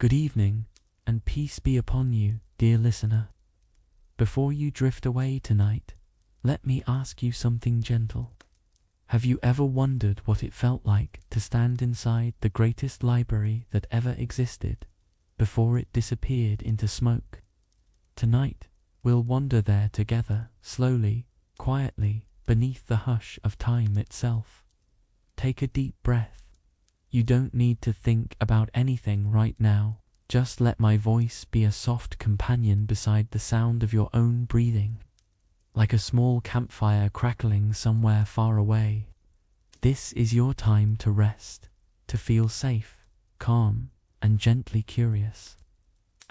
Good evening, and peace be upon you, dear listener. Before you drift away tonight, let me ask you something gentle. Have you ever wondered what it felt like to stand inside the greatest library that ever existed, before it disappeared into smoke? Tonight, we'll wander there together, slowly, quietly, beneath the hush of time itself. Take a deep breath. You don't need to think about anything right now. Just let my voice be a soft companion beside the sound of your own breathing, like a small campfire crackling somewhere far away. This is your time to rest, to feel safe, calm, and gently curious.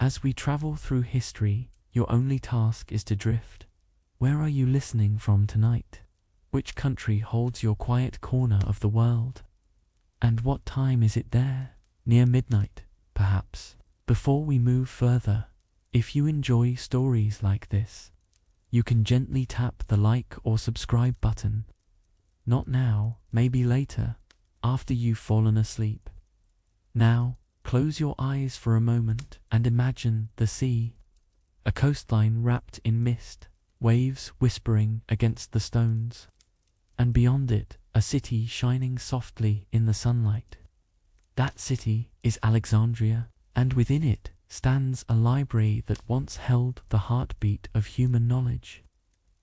As we travel through history, your only task is to drift. Where are you listening from tonight? Which country holds your quiet corner of the world? And what time is it there? Near midnight, perhaps. Before we move further, if you enjoy stories like this, you can gently tap the like or subscribe button. Not now, maybe later, after you've fallen asleep. Now, close your eyes for a moment and imagine the sea. A coastline wrapped in mist, waves whispering against the stones. And beyond it, a city shining softly in the sunlight. That city is Alexandria, and within it stands a library that once held the heartbeat of human knowledge.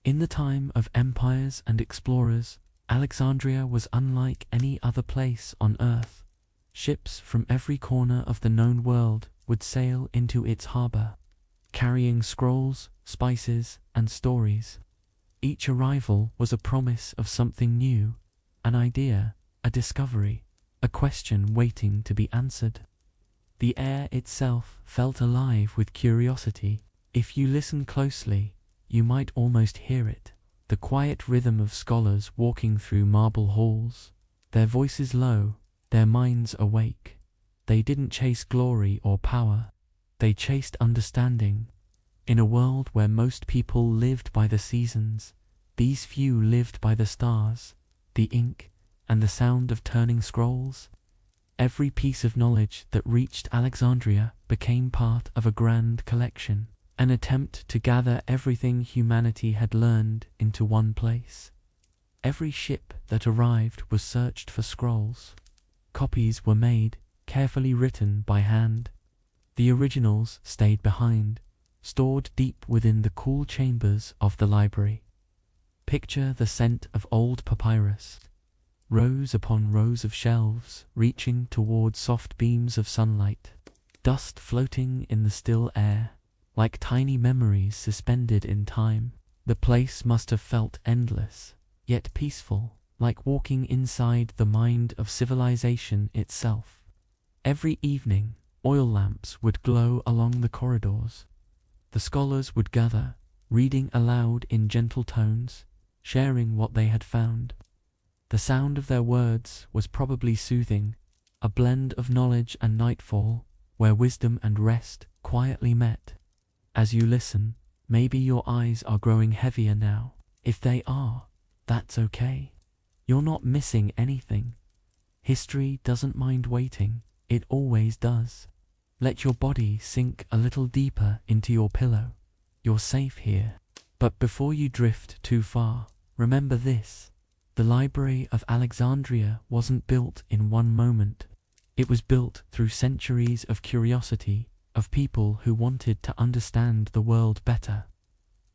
In the time of empires and explorers, Alexandria was unlike any other place on Earth. Ships from every corner of the known world would sail into its harbor, carrying scrolls, spices, and stories. Each arrival was a promise of something new, an idea, a discovery, a question waiting to be answered. The air itself felt alive with curiosity. If you listen closely, you might almost hear it, the quiet rhythm of scholars walking through marble halls, their voices low, their minds awake. They didn't chase glory or power, they chased understanding. In a world where most people lived by the seasons, these few lived by the stars, the ink, and the sound of turning scrolls. Every piece of knowledge that reached Alexandria became part of a grand collection, an attempt to gather everything humanity had learned into one place. Every ship that arrived was searched for scrolls. Copies were made, carefully written by hand. The originals stayed behind, stored deep within the cool chambers of the library. Picture the scent of old papyrus, rows upon rows of shelves reaching toward soft beams of sunlight, dust floating in the still air, like tiny memories suspended in time. The place must have felt endless, yet peaceful, like walking inside the mind of civilization itself. Every evening, oil lamps would glow along the corridors. The scholars would gather, reading aloud in gentle tones, sharing what they had found. The sound of their words was probably soothing, a blend of knowledge and nightfall, where wisdom and rest quietly met. As you listen, maybe your eyes are growing heavier now. If they are, that's okay. You're not missing anything. History doesn't mind waiting, it always does. Let your body sink a little deeper into your pillow. You're safe here. But before you drift too far, remember this. The Library of Alexandria wasn't built in one moment. It was built through centuries of curiosity, of people who wanted to understand the world better.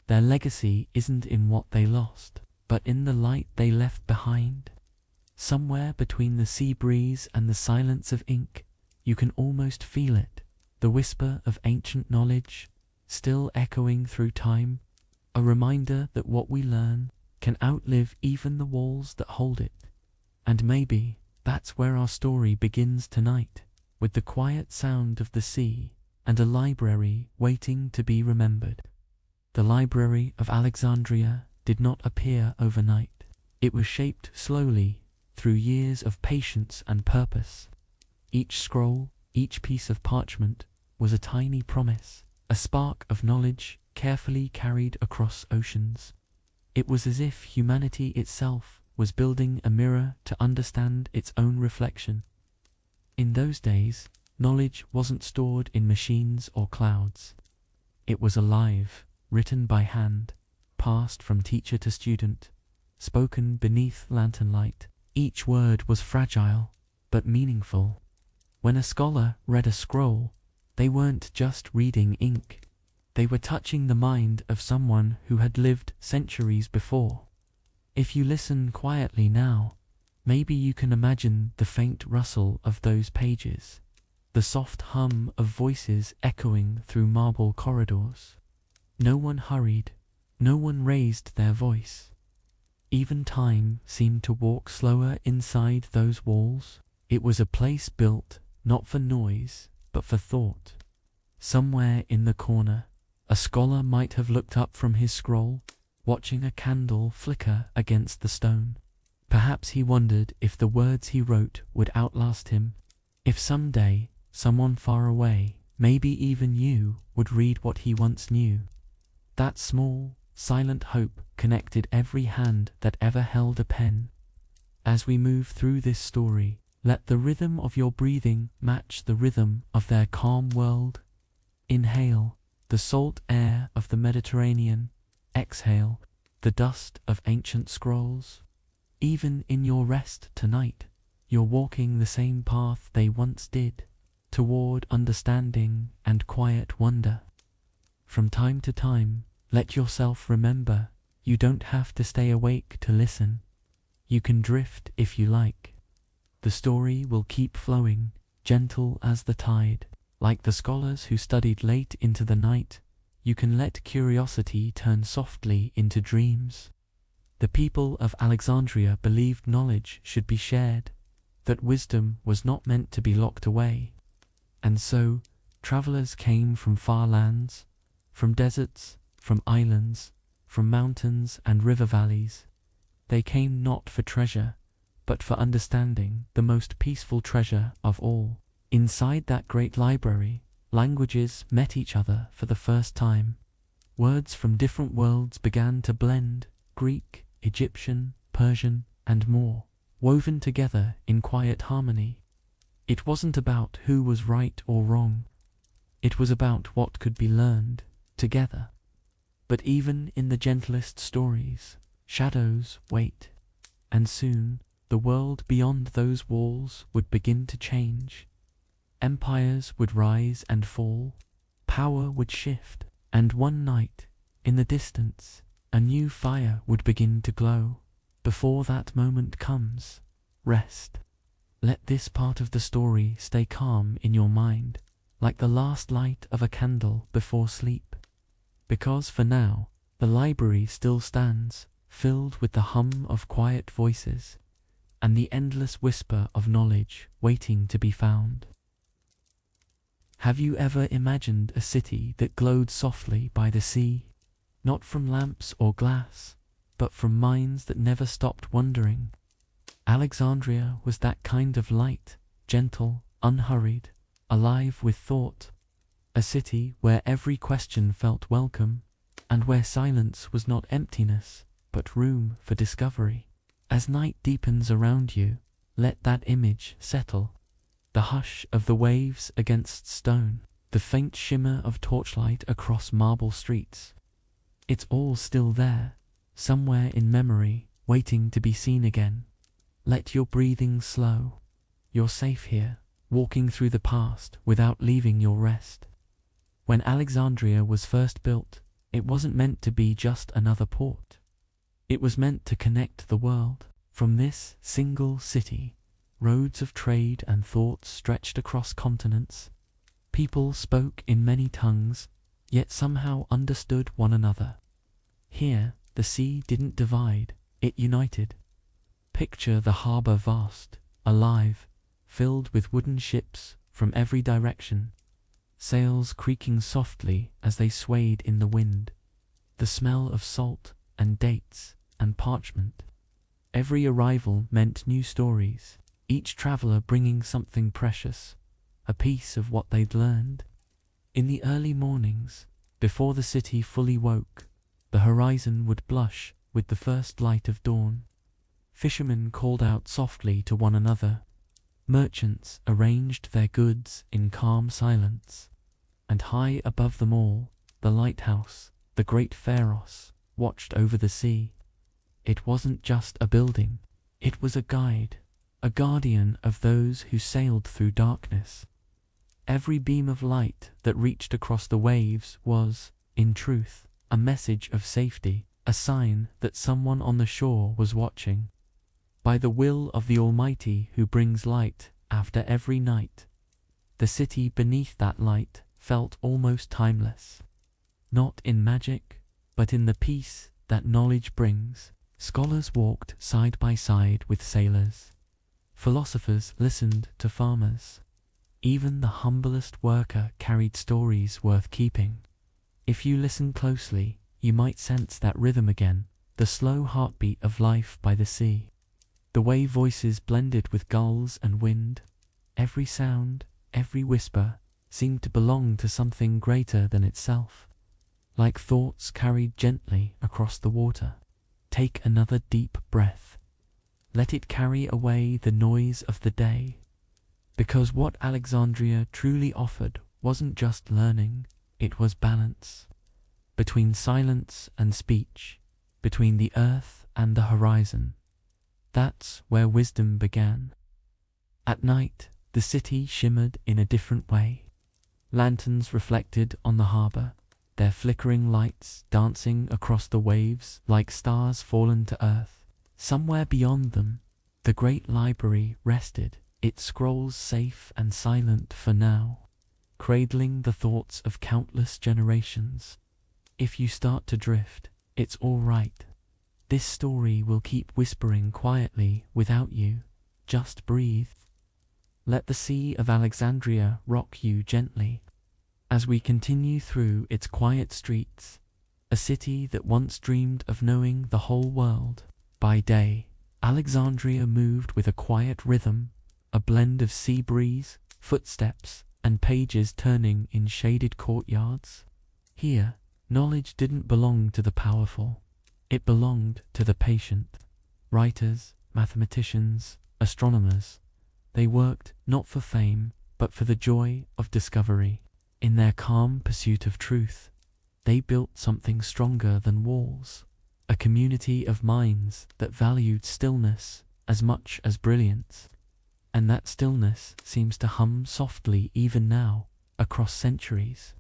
Their legacy isn't in what they lost, but in the light they left behind. Somewhere between the sea breeze and the silence of ink, you can almost feel it, the whisper of ancient knowledge, still echoing through time, a reminder that what we learn can outlive even the walls that hold it. And maybe that's where our story begins tonight, with the quiet sound of the sea and a library waiting to be remembered. The Library of Alexandria did not appear overnight. It was shaped slowly through years of patience and purpose. Each scroll, each piece of parchment was a tiny promise, a spark of knowledge carefully carried across oceans. It was as if humanity itself was building a mirror to understand its own reflection. In those days, Knowledge wasn't stored in machines or clouds. It was alive, written by hand, passed from teacher to student, spoken beneath lantern light. Each word was fragile, but meaningful. When a scholar read a scroll, they weren't just reading ink. They were touching the mind of someone who had lived centuries before. If you listen quietly now, maybe you can imagine the faint rustle of those pages, the soft hum of voices echoing through marble corridors. No one hurried, no one raised their voice. Even time seemed to walk slower inside those walls. It was a place built not for noise, but for thought. Somewhere in the corner, a scholar might have looked up from his scroll, watching a candle flicker against the stone. Perhaps he wondered if the words he wrote would outlast him, if someday someone far away, maybe even you, would read what he once knew. That small, silent hope connected every hand that ever held a pen. As we move through this story, let the rhythm of your breathing match the rhythm of their calm world. Inhale the salt air of the Mediterranean. Exhale the dust of ancient scrolls. Even in your rest tonight, you're walking the same path they once did, toward understanding and quiet wonder. From time to time, let yourself remember, you don't have to stay awake to listen. You can drift if you like. The story will keep flowing, gentle as the tide. Like the scholars who studied late into the night, you can let curiosity turn softly into dreams. The people of Alexandria believed knowledge should be shared, that wisdom was not meant to be locked away. And so, travelers came from far lands, from deserts, from islands, from mountains and river valleys. They came not for treasure, but for understanding, the most peaceful treasure of all. Inside that great library, languages met each other for the first time. Words from different worlds began to blend, Greek, Egyptian, Persian, and more, woven together in quiet harmony. It wasn't about who was right or wrong. It was about what could be learned together. But even in the gentlest stories, shadows wait, and soon the world beyond those walls would begin to change. Empires would rise and fall, power would shift, and one night, in the distance, a new fire would begin to glow. Before that moment comes, rest. Let this part of the story stay calm in your mind, like the last light of a candle before sleep. Because for now, the library still stands, filled with the hum of quiet voices, and the endless whisper of knowledge waiting to be found. Have you ever imagined a city that glowed softly by the sea, not from lamps or glass, but from minds that never stopped wondering? Alexandria was that kind of light, gentle, unhurried, alive with thought, a city where every question felt welcome, and where silence was not emptiness, but room for discovery. As night deepens around you, let that image settle. The hush of the waves against stone, the faint shimmer of torchlight across marble streets. It's all still there, somewhere in memory, waiting to be seen again. Let your breathing slow. You're safe here, walking through the past without leaving your rest. When Alexandria was first built, it wasn't meant to be just another port. It was meant to connect the world. From this single city, roads of trade and thought stretched across continents. People spoke in many tongues, yet somehow understood one another. Here, the sea didn't divide, it united. Picture the harbor vast, alive, filled with wooden ships from every direction, sails creaking softly as they swayed in the wind, the smell of salt and dates and parchment. Every arrival meant new stories, each traveler bringing something precious, a piece of what they'd learned. In the early mornings, before the city fully woke, the horizon would blush with the first light of dawn. Fishermen called out softly to one another, Merchants arranged their goods in calm silence, and high above them all, the lighthouse, the great Pharos, watched over the sea. It wasn't just a building, it was a guide, a guardian of those who sailed through darkness. Every beam of light that reached across the waves was, in truth, a message of safety, a sign that someone on the shore was watching. By the will of the Almighty who brings light after every night, the city beneath that light felt almost timeless. Not in magic, but in the peace that knowledge brings. Scholars walked side by side with sailors. Philosophers listened to farmers. Even the humblest worker carried stories worth keeping. If you listen closely, you might sense that rhythm again, the slow heartbeat of life by the sea. The way voices blended with gulls and wind. Every sound, every whisper, seemed to belong to something greater than itself. Like thoughts carried gently across the water. Take another deep breath. Let it carry away the noise of the day. Because what Alexandria truly offered wasn't just learning, it was balance. Between silence and speech, between the earth and the horizon. That's where wisdom began. At night, the city shimmered in a different way. Lanterns reflected on the harbor, their flickering lights dancing across the waves like stars fallen to earth. Somewhere beyond them, the great library rested, its scrolls safe and silent for now, cradling the thoughts of countless generations. If you start to drift, it's all right. This story will keep whispering quietly without you. Just breathe. Let the Sea of Alexandria rock you gently as we continue through its quiet streets, a city that once dreamed of knowing the whole world. By day, Alexandria moved with a quiet rhythm, a blend of sea breeze, footsteps, and pages turning in shaded courtyards. Here, knowledge didn't belong to the powerful. It belonged to the patient. Writers, mathematicians, astronomers. They worked not for fame, but for the joy of discovery. In their calm pursuit of truth, they built something stronger than walls. A community of minds that valued stillness as much as brilliance. And that stillness seems to hum softly even now, across centuries.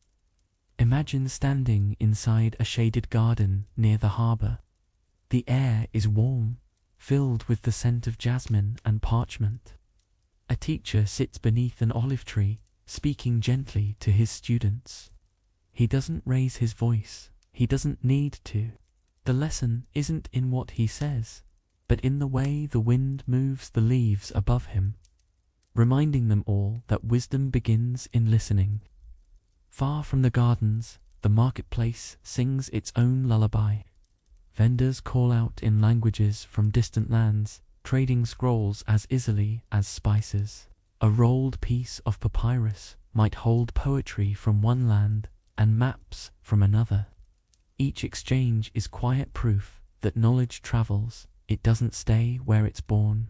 Imagine standing inside a shaded garden near the harbor. The air is warm, filled with the scent of jasmine and parchment. A teacher sits beneath an olive tree, speaking gently to his students. He doesn't raise his voice, he doesn't need to. The lesson isn't in what he says, but in the way the wind moves the leaves above him, reminding them all that wisdom begins in listening. Far from the gardens, the marketplace sings its own lullaby. Vendors call out in languages from distant lands, trading scrolls as easily as spices. A rolled piece of papyrus might hold poetry from one land and maps from another. Each exchange is quiet proof that knowledge travels, it doesn't stay where it's born.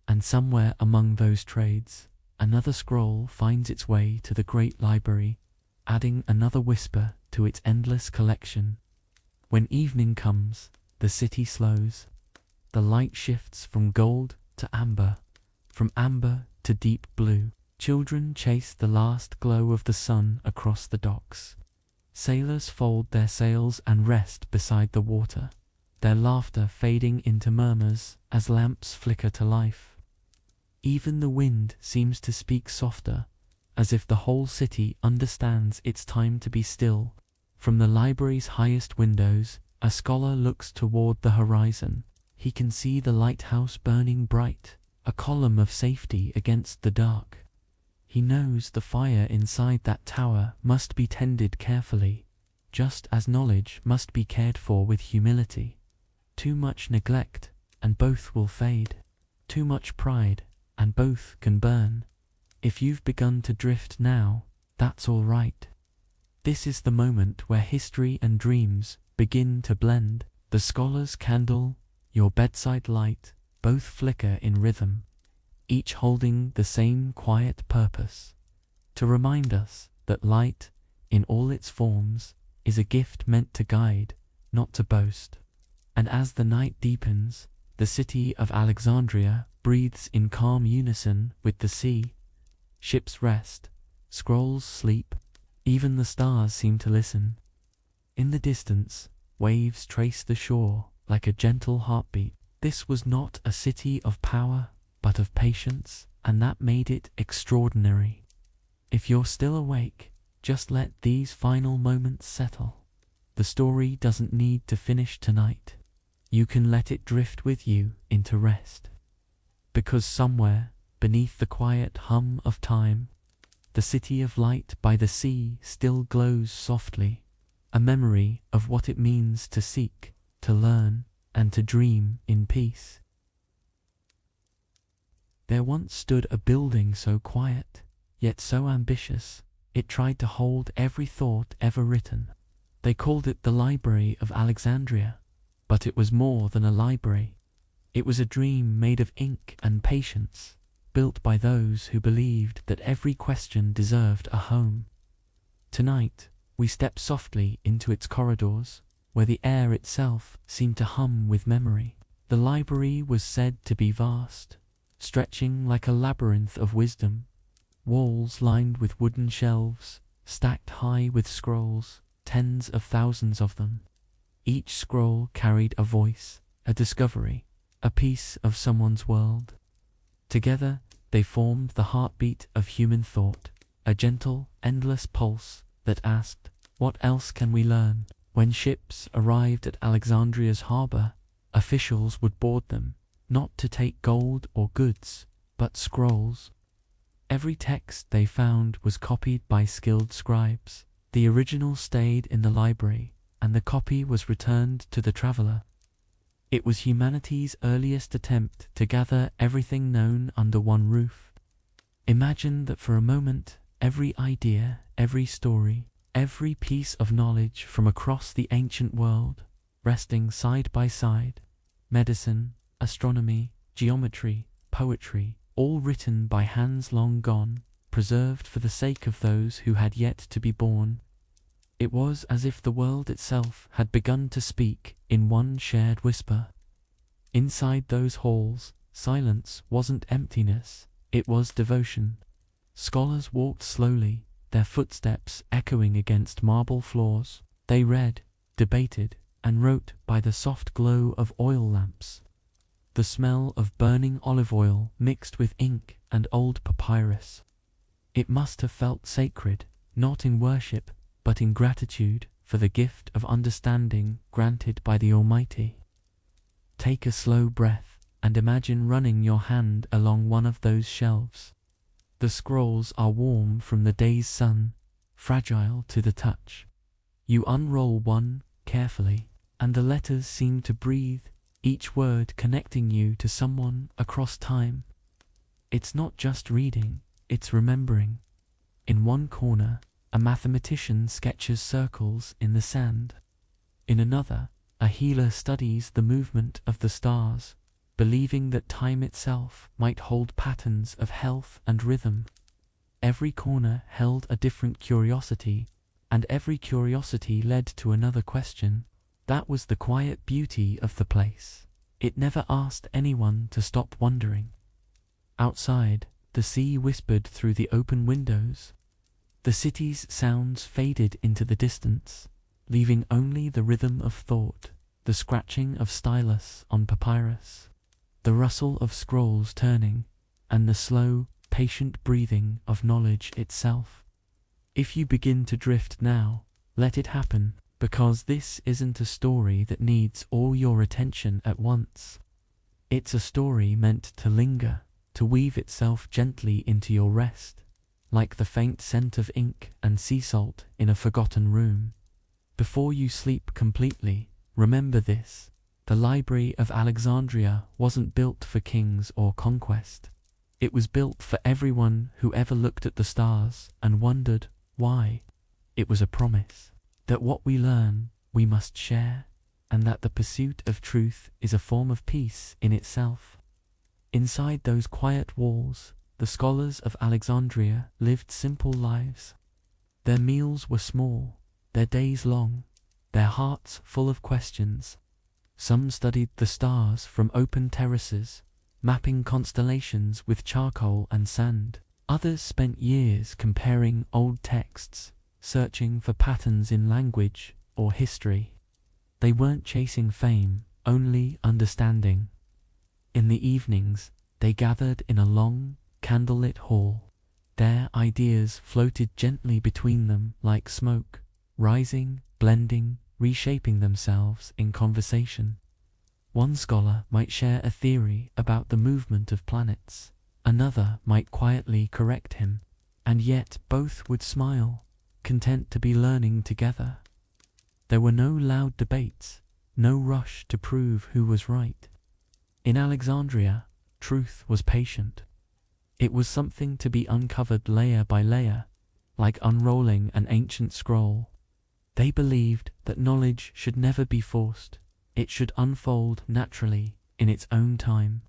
And somewhere among those trades, another scroll finds its way to the great library, adding another whisper to its endless collection. When evening comes, the city slows. The light shifts from gold to amber, from amber to deep blue. Children chase the last glow of the sun across the docks. Sailors fold their sails and rest beside the water, their laughter fading into murmurs as lamps flicker to life. Even the wind seems to speak softer, as if the whole city understands it's time to be still. From the library's highest windows, a scholar looks toward the horizon. He can see the lighthouse burning bright, a column of safety against the dark. He knows the fire inside that tower must be tended carefully, just as knowledge must be cared for with humility. Too much neglect, and both will fade. Too much pride, and both can burn. If you've begun to drift now, that's all right. This is the moment where history and dreams begin to blend. The scholar's candle, your bedside light, both flicker in rhythm. each holding the same quiet purpose: to remind us that light, in all its forms, is a gift meant to guide, not to boast. And as the night deepens, the city of Alexandria breathes in calm unison with the sea. Ships rest, scrolls sleep, even the stars seem to listen. In the distance, waves trace the shore like a gentle heartbeat. This was not a city of power, but of patience, and that made it extraordinary. If you're still awake, just let these final moments settle. The story doesn't need to finish tonight. You can let it drift with you into rest. Because somewhere, beneath the quiet hum of time, the city of light by the sea still glows softly, a memory of what it means to seek, to learn, and to dream in peace. There once stood a building so quiet, yet so ambitious, it tried to hold every thought ever written. They called it the Library of Alexandria, but it was more than a library. It was a dream made of ink and patience, built by those who believed that every question deserved a home. Tonight, we step softly into its corridors, where the air itself seemed to hum with memory. The library was said to be vast, stretching like a labyrinth of wisdom, walls lined with wooden shelves, stacked high with scrolls, tens of thousands of them. Each scroll carried a voice, a discovery, a piece of someone's world. Together, they formed the heartbeat of human thought, a gentle, endless pulse that asked, "What else can we learn?" When ships arrived at Alexandria's harbor, officials would board them, not to take gold or goods, but scrolls. Every text they found was copied by skilled scribes. The original stayed in the library, and the copy was returned to the traveler. It was humanity's earliest attempt to gather everything known under one roof. Imagine that for a moment, every idea, every story, every piece of knowledge from across the ancient world, resting side by side, medicine, astronomy, geometry, poetry, all written by hands long gone, preserved for the sake of those who had yet to be born. It was as if the world itself had begun to speak in one shared whisper. Inside those halls, silence wasn't emptiness, it was devotion. Scholars walked slowly, their footsteps echoing against marble floors. They read, debated, and wrote by the soft glow of oil lamps. The smell of burning olive oil mixed with ink and old papyrus. It must have felt sacred, not in worship, but in gratitude for the gift of understanding granted by the Almighty. Take a slow breath and imagine running your hand along one of those shelves. The scrolls are warm from the day's sun, fragile to the touch. You unroll one carefully, and the letters seem to breathe, each word connecting you to someone across time. It's not just reading, it's remembering. In one corner, a mathematician sketches circles in the sand. In another, a healer studies the movement of the stars, believing that time itself might hold patterns of health and rhythm. Every corner held a different curiosity, and every curiosity led to another question. That was the quiet beauty of the place. It never asked anyone to stop wondering. Outside, the sea whispered through the open windows. The city's sounds faded into the distance, leaving only the rhythm of thought, the scratching of stylus on papyrus, the rustle of scrolls turning, and the slow, patient breathing of knowledge itself. If you begin to drift now, let it happen, because this isn't a story that needs all your attention at once. It's a story meant to linger, to weave itself gently into your rest, like the faint scent of ink and sea salt in a forgotten room. Before you sleep completely, remember this: the Library of Alexandria wasn't built for kings or conquest. It was built for everyone who ever looked at the stars and wondered why. It was a promise that what we learn, we must share, and that the pursuit of truth is a form of peace in itself. Inside those quiet walls, the scholars of Alexandria lived simple lives. Their meals were small, their days long, their hearts full of questions. Some studied the stars from open terraces, mapping constellations with charcoal and sand. Others spent years comparing old texts, searching for patterns in language or history. They weren't chasing fame, only understanding. In the evenings, they gathered in a long, candlelit hall. Their ideas floated gently between them like smoke, rising, blending, reshaping themselves in conversation. One scholar might share a theory about the movement of planets, another might quietly correct him, and yet both would smile, content to be learning together. There were no loud debates, no rush to prove who was right. In Alexandria, truth was patient. It was something to be uncovered layer by layer, like unrolling an ancient scroll. They believed that knowledge should never be forced. It should unfold naturally in its own time.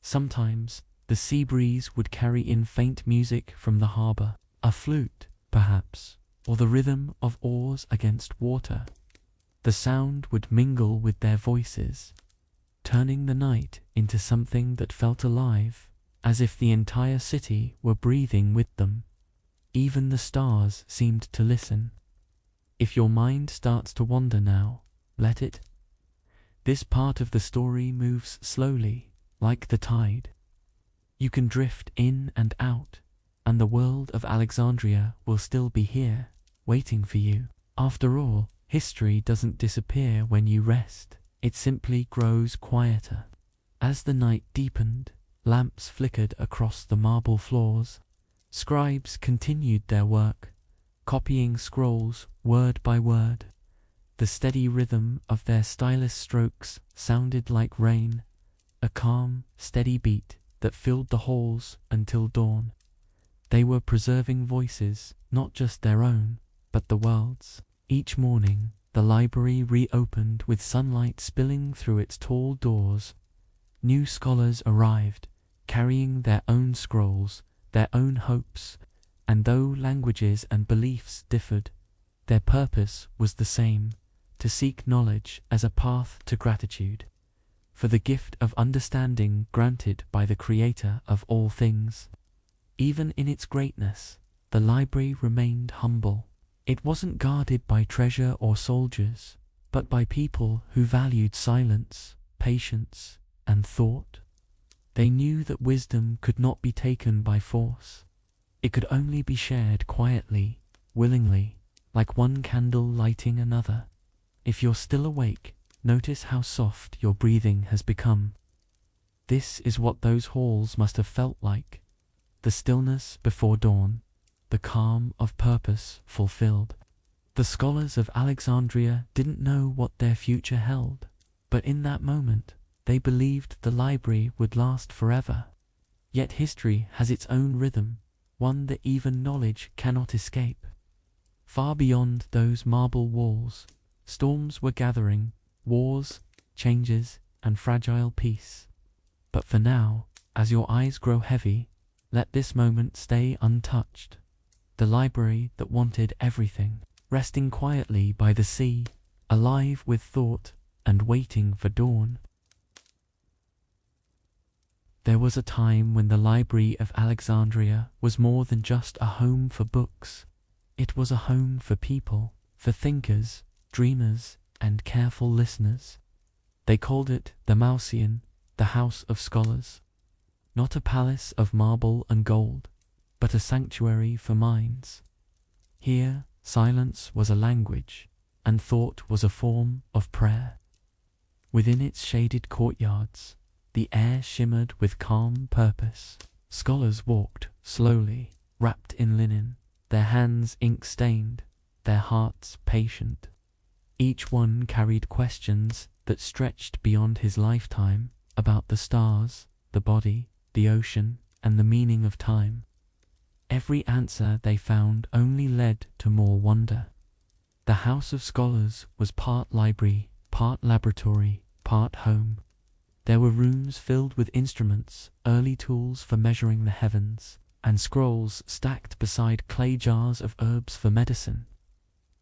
Sometimes the sea breeze would carry in faint music from the harbor, a flute, perhaps, or the rhythm of oars against water. The sound would mingle with their voices, turning the night into something that felt alive, as if the entire city were breathing with them. Even the stars seemed to listen. If your mind starts to wander now, let it. This part of the story moves slowly, like the tide. You can drift in and out, and the world of Alexandria will still be here, waiting for you. After all, history doesn't disappear when you rest, it simply grows quieter. As the night deepened, lamps flickered across the marble floors. Scribes continued their work, copying scrolls word by word. The steady rhythm of their stylus strokes sounded like rain, a calm, steady beat that filled the halls until dawn. They were preserving voices, not just their own, but the world's. Each morning, the library reopened with sunlight spilling through its tall doors. New scholars arrived, carrying their own scrolls, their own hopes, and though languages and beliefs differed, their purpose was the same: to seek knowledge as a path to gratitude for the gift of understanding granted by the Creator of all things. Even in its greatness, the library remained humble. It wasn't guarded by treasure or soldiers, but by people who valued silence, patience, and thought. They knew that wisdom could not be taken by force. It could only be shared quietly, willingly, like one candle lighting another. If you're still awake, notice how soft your breathing has become. This is what those halls must have felt like: the stillness before dawn, the calm of purpose fulfilled. The scholars of Alexandria didn't know what their future held, but in that moment, they believed the library would last forever. Yet history has its own rhythm, one that even knowledge cannot escape. Far beyond those marble walls, storms were gathering, wars, changes, and fragile peace. But for now, as your eyes grow heavy, let this moment stay untouched. The library that wanted everything, resting quietly by the sea, alive with thought and waiting for dawn. There was a time when the Library of Alexandria was more than just a home for books. It was a home for people, for thinkers, dreamers, and careful listeners. They called it the Mauseon, the House of Scholars. Not a palace of marble and gold, but a sanctuary for minds. Here, silence was a language, and thought was a form of prayer. Within its shaded courtyards, the air shimmered with calm purpose. Scholars walked slowly, wrapped in linen, their hands ink-stained, their hearts patient. Each one carried questions that stretched beyond his lifetime, about the stars, the body, the ocean, and the meaning of time. Every answer they found only led to more wonder. The House of Scholars was part library, part laboratory, part home. There were rooms filled with instruments, early tools for measuring the heavens, and scrolls stacked beside clay jars of herbs for medicine.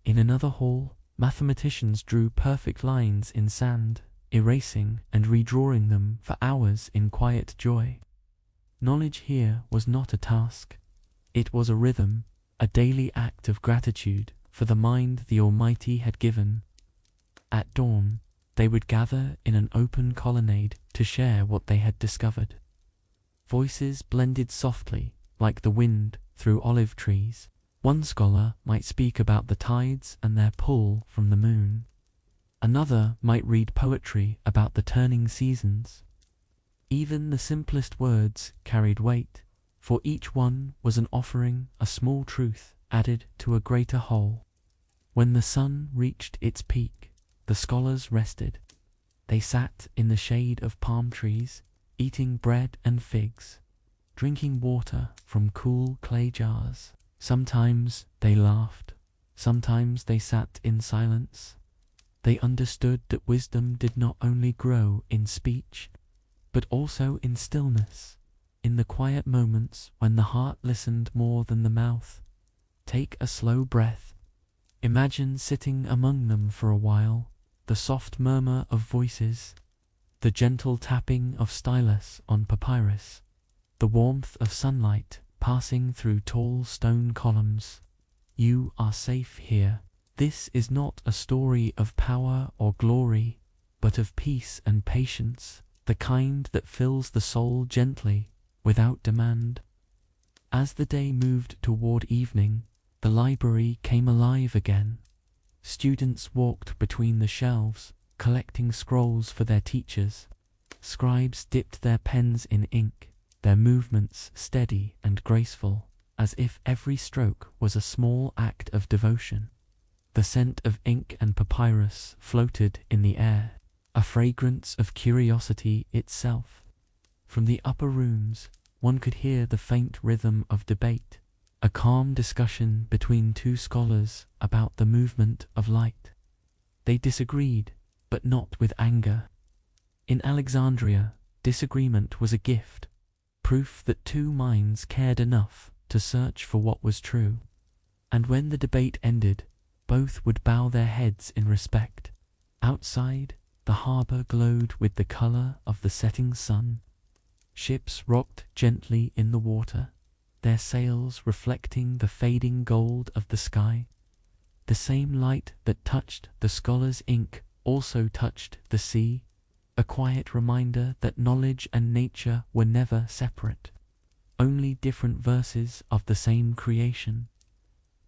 In another hall, mathematicians drew perfect lines in sand, erasing and redrawing them for hours in quiet joy. Knowledge here was not a task. It was a rhythm, a daily act of gratitude for the mind the Almighty had given. At dawn, they would gather in an open colonnade to share what they had discovered. Voices blended softly, like the wind, through olive trees. One scholar might speak about the tides and their pull from the moon. Another might read poetry about the turning seasons. Even the simplest words carried weight, for each one was an offering, a small truth added to a greater whole. When the sun reached its peak, the scholars rested. They sat in the shade of palm trees, eating bread and figs, drinking water from cool clay jars. Sometimes they laughed, sometimes they sat in silence. They understood that wisdom did not only grow in speech, but also in stillness, in the quiet moments when the heart listened more than the mouth. Take a slow breath. Imagine sitting among them for a while, the soft murmur of voices, the gentle tapping of stylus on papyrus, the warmth of sunlight passing through tall stone columns. You are safe here. This is not a story of power or glory, but of peace and patience, the kind that fills the soul gently, without demand. As the day moved toward evening, the library came alive again. Students walked between the shelves, collecting scrolls for their teachers. Scribes dipped their pens in ink, their movements steady and graceful, as if every stroke was a small act of devotion. The scent of ink and papyrus floated in the air, a fragrance of curiosity itself. From the upper rooms, one could hear the faint rhythm of debate, a calm discussion between two scholars about the movement of light. They disagreed, but not with anger. In Alexandria, disagreement was a gift, proof that two minds cared enough to search for what was true. And when the debate ended, both would bow their heads in respect. Outside, the harbor glowed with the color of the setting sun. Ships rocked gently in the water, their sails reflecting the fading gold of the sky. The same light that touched the scholar's ink also touched the sea, a quiet reminder that knowledge and nature were never separate, only different verses of the same creation.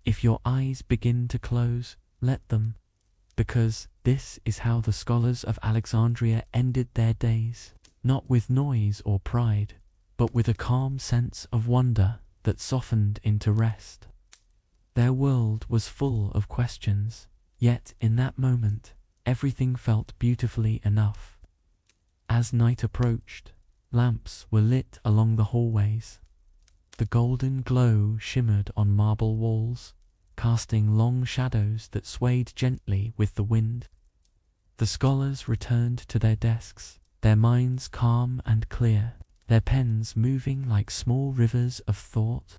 If your eyes begin to close, let them, because this is how the scholars of Alexandria ended their days, not with noise or pride, but with a calm sense of wonder that softened into rest. Their world was full of questions, yet in that moment, everything felt beautifully enough. As night approached, lamps were lit along the hallways. The golden glow shimmered on marble walls, casting long shadows that swayed gently with the wind. The scholars returned to their desks, their minds calm and clear, their pens moving like small rivers of thought.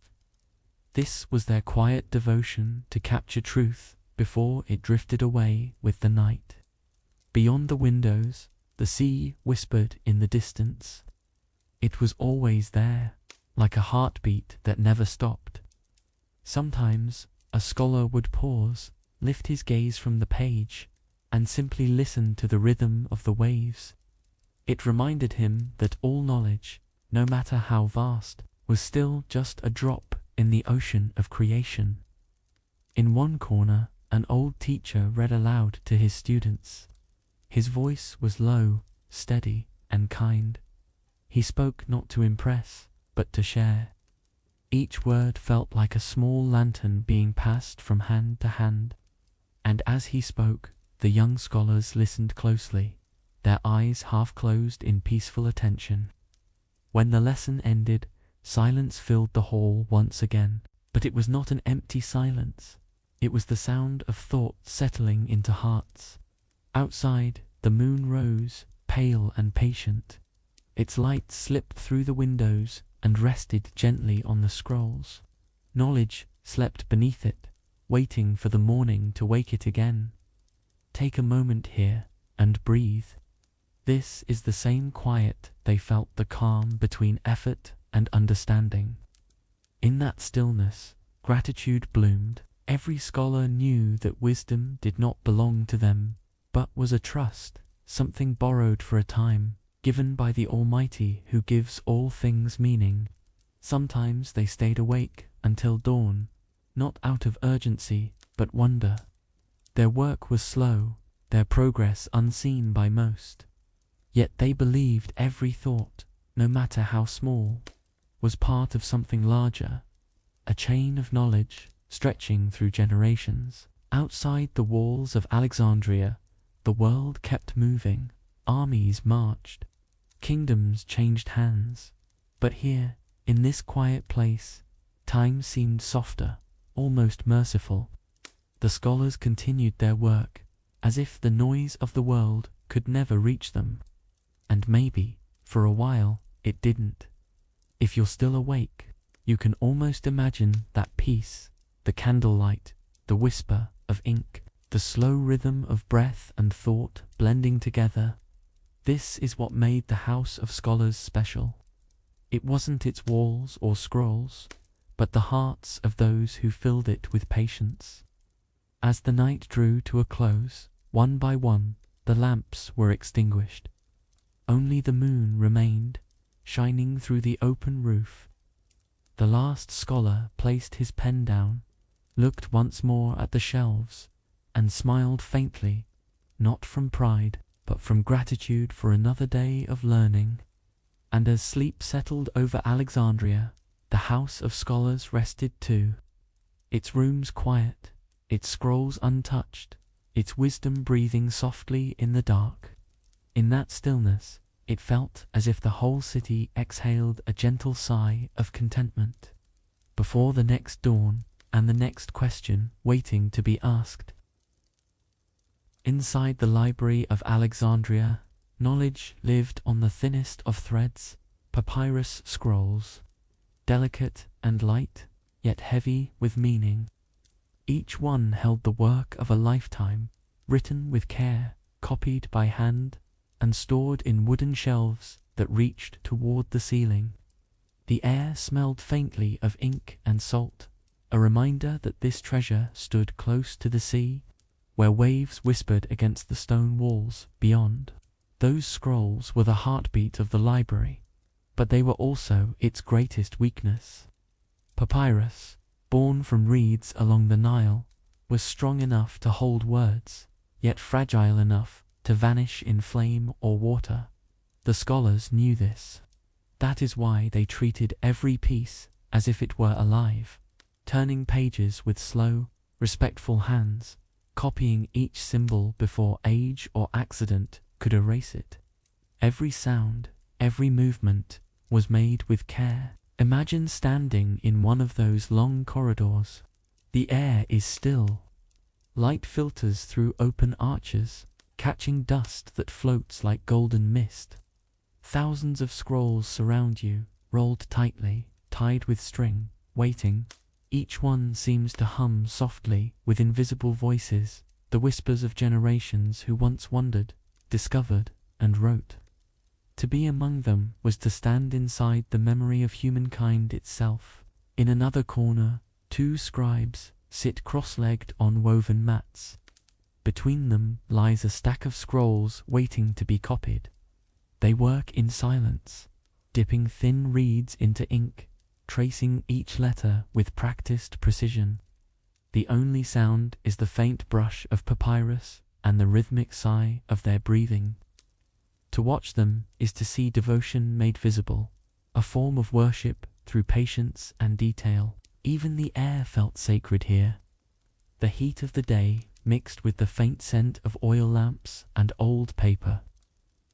This was their quiet devotion to capture truth before it drifted away with the night. Beyond the windows, the sea whispered in the distance. It was always there, like a heartbeat that never stopped. Sometimes a scholar would pause, lift his gaze from the page, and simply listen to the rhythm of the waves. It reminded him that all knowledge, no matter how vast, was still just a drop in the ocean of creation. In one corner, an old teacher read aloud to his students. His voice was low, steady, and kind. He spoke not to impress, but to share. Each word felt like a small lantern being passed from hand to hand. And as he spoke, the young scholars listened closely, their eyes half closed in peaceful attention. When the lesson ended, silence filled the hall once again, but it was not an empty silence. It was the sound of thought settling into hearts. Outside, the moon rose, pale and patient. Its light slipped through the windows and rested gently on the scrolls. Knowledge slept beneath it, waiting for the morning to wake it again. Take a moment here and breathe. This is the same quiet they felt, the calm between effort and understanding. In that stillness, gratitude bloomed. Every scholar knew that wisdom did not belong to them, but was a trust, something borrowed for a time, given by the Almighty who gives all things meaning. Sometimes they stayed awake until dawn, not out of urgency, but wonder. Their work was slow, their progress unseen by most. Yet they believed every thought, no matter how small, was part of something larger, a chain of knowledge stretching through generations. Outside the walls of Alexandria, the world kept moving. Armies marched, kingdoms changed hands. But here, in this quiet place, time seemed softer, almost merciful. The scholars continued their work, as if the noise of the world could never reach them. And maybe, for a while, it didn't. If you're still awake, you can almost imagine that peace, the candlelight, the whisper of ink, the slow rhythm of breath and thought blending together. This is what made the House of Scholars special. It wasn't its walls or scrolls, but the hearts of those who filled it with patience. As the night drew to a close, one by one, the lamps were extinguished. Only the moon remained, shining through the open roof. The last scholar placed his pen down, looked once more at the shelves, and smiled faintly, not from pride, but from gratitude for another day of learning. And as sleep settled over Alexandria, the House of Scholars rested too. Its rooms quiet, its scrolls untouched, its wisdom breathing softly in the dark. In that stillness, it felt as if the whole city exhaled a gentle sigh of contentment. Before the next dawn and the next question waiting to be asked. Inside the library of Alexandria, knowledge lived on the thinnest of threads, papyrus scrolls, delicate and light, yet heavy with meaning. Each one held the work of a lifetime, written with care, copied by hand, and stored in wooden shelves that reached toward the ceiling. The air smelled faintly of ink and salt, a reminder that this treasure stood close to the sea, where waves whispered against the stone walls beyond. Those scrolls were the heartbeat of the library, but they were also its greatest weakness. Papyrus, born from reeds along the Nile, was strong enough to hold words, yet fragile enough to vanish in flame or water. The scholars knew this. That is why they treated every piece as if it were alive, turning pages with slow, respectful hands, copying each symbol before age or accident could erase it. Every sound, every movement was made with care. Imagine standing in one of those long corridors. The air is still. Light filters through open arches, catching dust that floats like golden mist. Thousands of scrolls surround you, rolled tightly, tied with string, waiting. Each one seems to hum softly with invisible voices, the whispers of generations who once wondered, discovered, and wrote. To be among them was to stand inside the memory of humankind itself. In another corner, two scribes sit cross-legged on woven mats. Between them lies a stack of scrolls waiting to be copied. They work in silence, dipping thin reeds into ink, tracing each letter with practiced precision. The only sound is the faint brush of papyrus and the rhythmic sigh of their breathing. To watch them is to see devotion made visible, a form of worship through patience and detail. Even the air felt sacred here. The heat of the day mixed with the faint scent of oil lamps and old paper.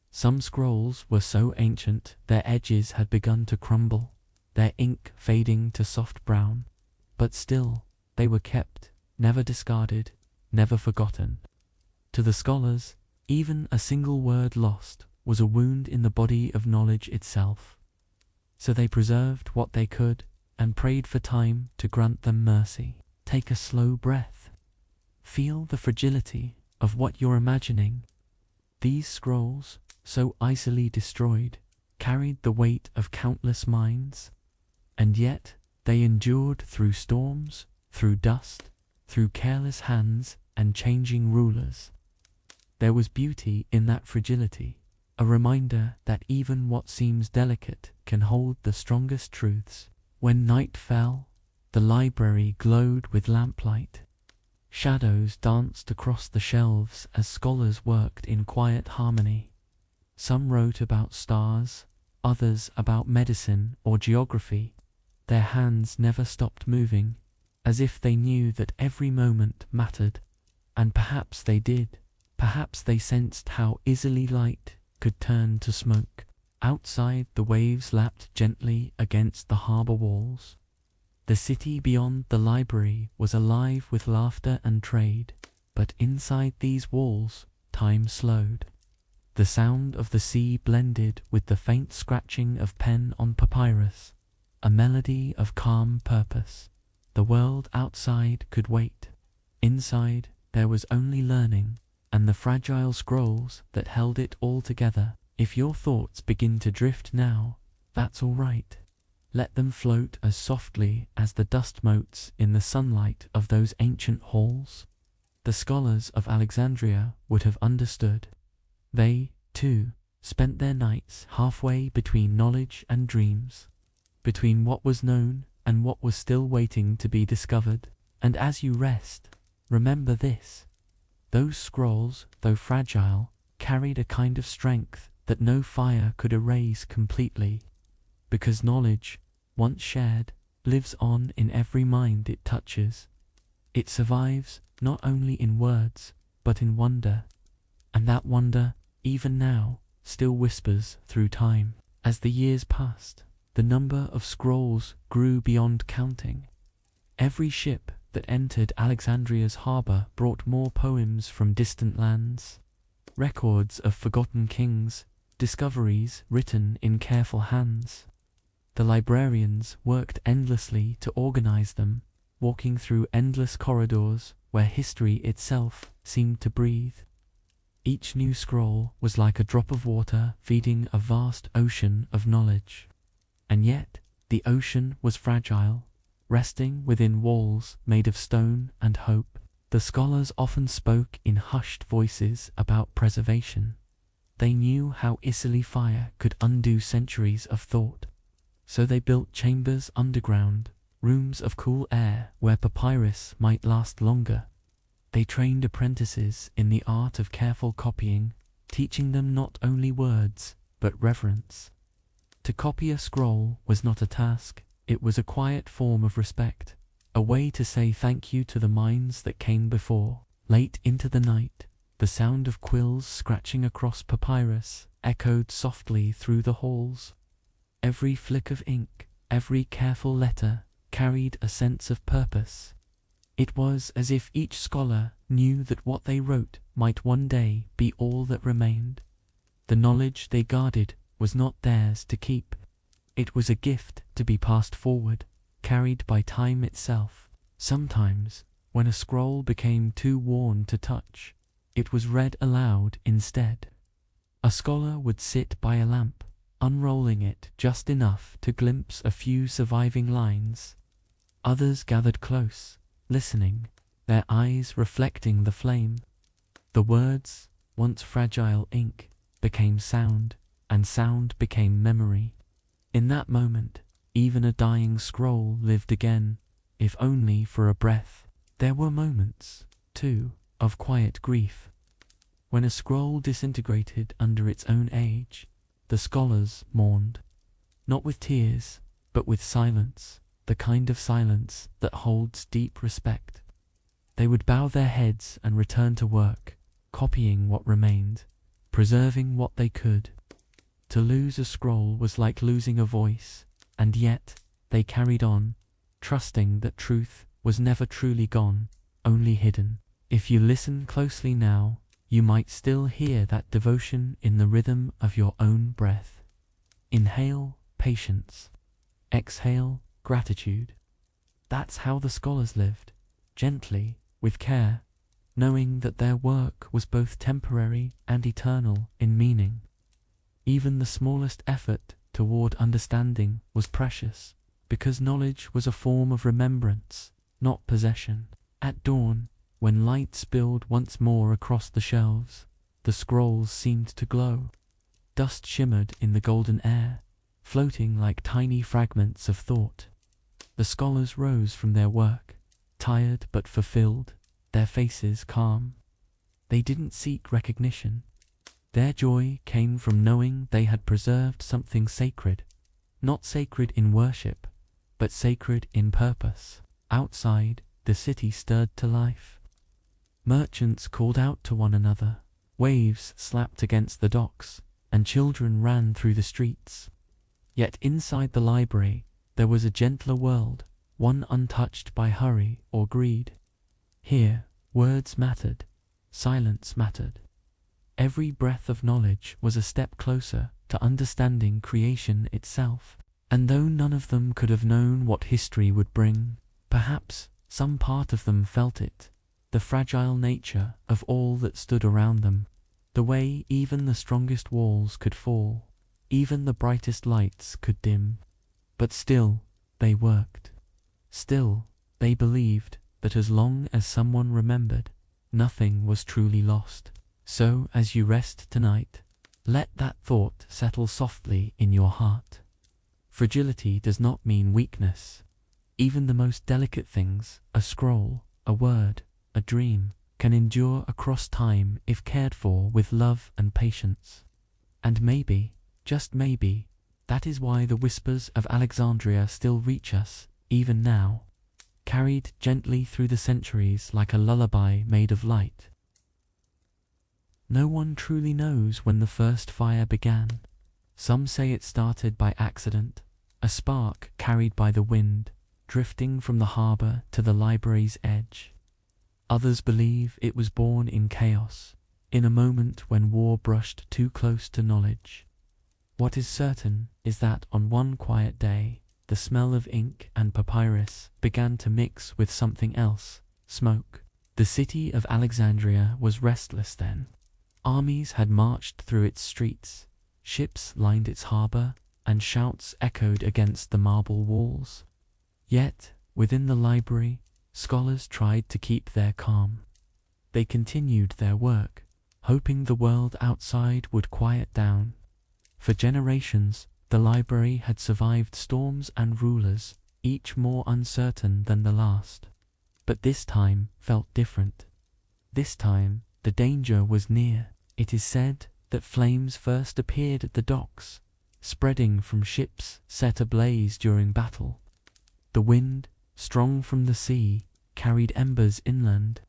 Some scrolls were so ancient their edges had begun to crumble, their ink fading to soft brown, but still they were kept, never discarded, never forgotten. To the scholars, even a single word lost was a wound in the body of knowledge itself. So they preserved what they could and prayed for time to grant them mercy. Take a slow breath. Feel the fragility of what you're imagining. These scrolls, so easily destroyed, carried the weight of countless minds, and yet they endured through storms, through dust, through careless hands and changing rulers. There was beauty in that fragility, a reminder that even what seems delicate can hold the strongest truths. When night fell, the library glowed with lamplight. Shadows danced across the shelves as scholars worked in quiet harmony. Some wrote about stars, others about medicine or geography. Their hands never stopped moving, as if they knew that every moment mattered. And perhaps they did. Perhaps they sensed how easily light could turn to smoke. Outside, the waves lapped gently against the harbor walls. The city beyond the library was alive with laughter and trade, but inside these walls, time slowed. The sound of the sea blended with the faint scratching of pen on papyrus, a melody of calm purpose. The world outside could wait. Inside, there was only learning, and the fragile scrolls that held it all together. If your thoughts begin to drift now, that's all right. Let them float as softly as the dust motes in the sunlight of those ancient halls. The scholars of Alexandria would have understood. They, too, spent their nights halfway between knowledge and dreams, between what was known and what was still waiting to be discovered. And as you rest, remember this. Those scrolls, though fragile, carried a kind of strength that no fire could erase completely, because knowledge, once shared, lives on in every mind it touches. It survives not only in words, but in wonder, and that wonder, even now, still whispers through time. As the years passed, the number of scrolls grew beyond counting. Every ship that entered Alexandria's harbor brought more poems from distant lands, records of forgotten kings, discoveries written in careful hands. The librarians worked endlessly to organize them, walking through endless corridors where history itself seemed to breathe. Each new scroll was like a drop of water feeding a vast ocean of knowledge. And yet, the ocean was fragile, resting within walls made of stone and hope. The scholars often spoke in hushed voices about preservation. They knew how easily fire could undo centuries of thought. So they built chambers underground, rooms of cool air where papyrus might last longer. They trained apprentices in the art of careful copying, teaching them not only words, but reverence. To copy a scroll was not a task, it was a quiet form of respect, a way to say thank you to the minds that came before. Late into the night, the sound of quills scratching across papyrus echoed softly through the halls. Every flick of ink, every careful letter, carried a sense of purpose. It was as if each scholar knew that what they wrote might one day be all that remained. The knowledge they guarded was not theirs to keep. It was a gift to be passed forward, carried by time itself. Sometimes, when a scroll became too worn to touch, it was read aloud instead. A scholar would sit by a lamp, unrolling it just enough to glimpse a few surviving lines. Others gathered close, listening, their eyes reflecting the flame. The words, once fragile ink, became sound, and sound became memory. In that moment, even a dying scroll lived again, if only for a breath. There were moments, too, of quiet grief. When a scroll disintegrated under its own age, the scholars mourned, not with tears, but with silence, the kind of silence that holds deep respect. They would bow their heads and return to work, copying what remained, preserving what they could. To lose a scroll was like losing a voice, and yet they carried on, trusting that truth was never truly gone, only hidden. If you listen closely now, you might still hear that devotion in the rhythm of your own breath. Inhale, patience. Exhale, gratitude. That's how the scholars lived, gently, with care, knowing that their work was both temporary and eternal in meaning. Even the smallest effort toward understanding was precious, because knowledge was a form of remembrance, not possession. At dawn, when light spilled once more across the shelves, the scrolls seemed to glow. Dust shimmered in the golden air, floating like tiny fragments of thought. The scholars rose from their work, tired but fulfilled, their faces calm. They didn't seek recognition. Their joy came from knowing they had preserved something sacred, not sacred in worship, but sacred in purpose. Outside, the city stirred to life. Merchants called out to one another, waves slapped against the docks, and children ran through the streets. Yet inside the library, there was a gentler world, one untouched by hurry or greed. Here, words mattered, silence mattered. Every breath of knowledge was a step closer to understanding creation itself. And though none of them could have known what history would bring, perhaps some part of them felt it, the fragile nature of all that stood around them, the way even the strongest walls could fall, even the brightest lights could dim. But still, they worked. Still, they believed that as long as someone remembered, nothing was truly lost. So, as you rest tonight, let that thought settle softly in your heart. Fragility does not mean weakness. Even the most delicate things, a scroll, a word, a dream, can endure across time if cared for with love and patience. And maybe, just maybe, that is why the whispers of Alexandria still reach us, even now, carried gently through the centuries like a lullaby made of light. No one truly knows when the first fire began. Some say it started by accident, a spark carried by the wind, drifting from the harbor to the library's edge. Others believe it was born in chaos, in a moment when war brushed too close to knowledge. What is certain is that on one quiet day, the smell of ink and papyrus began to mix with something else, smoke. The city of Alexandria was restless then. Armies had marched through its streets, ships lined its harbor, and shouts echoed against the marble walls. Yet, within the library, scholars tried to keep their calm. They continued their work, hoping the world outside would quiet down. For generations, the library had survived storms and rulers, each more uncertain than the last. But this time felt different. This time, the danger was near. It is said that flames first appeared at the docks, spreading from ships set ablaze during battle. The wind, strong from the sea, carried embers inland.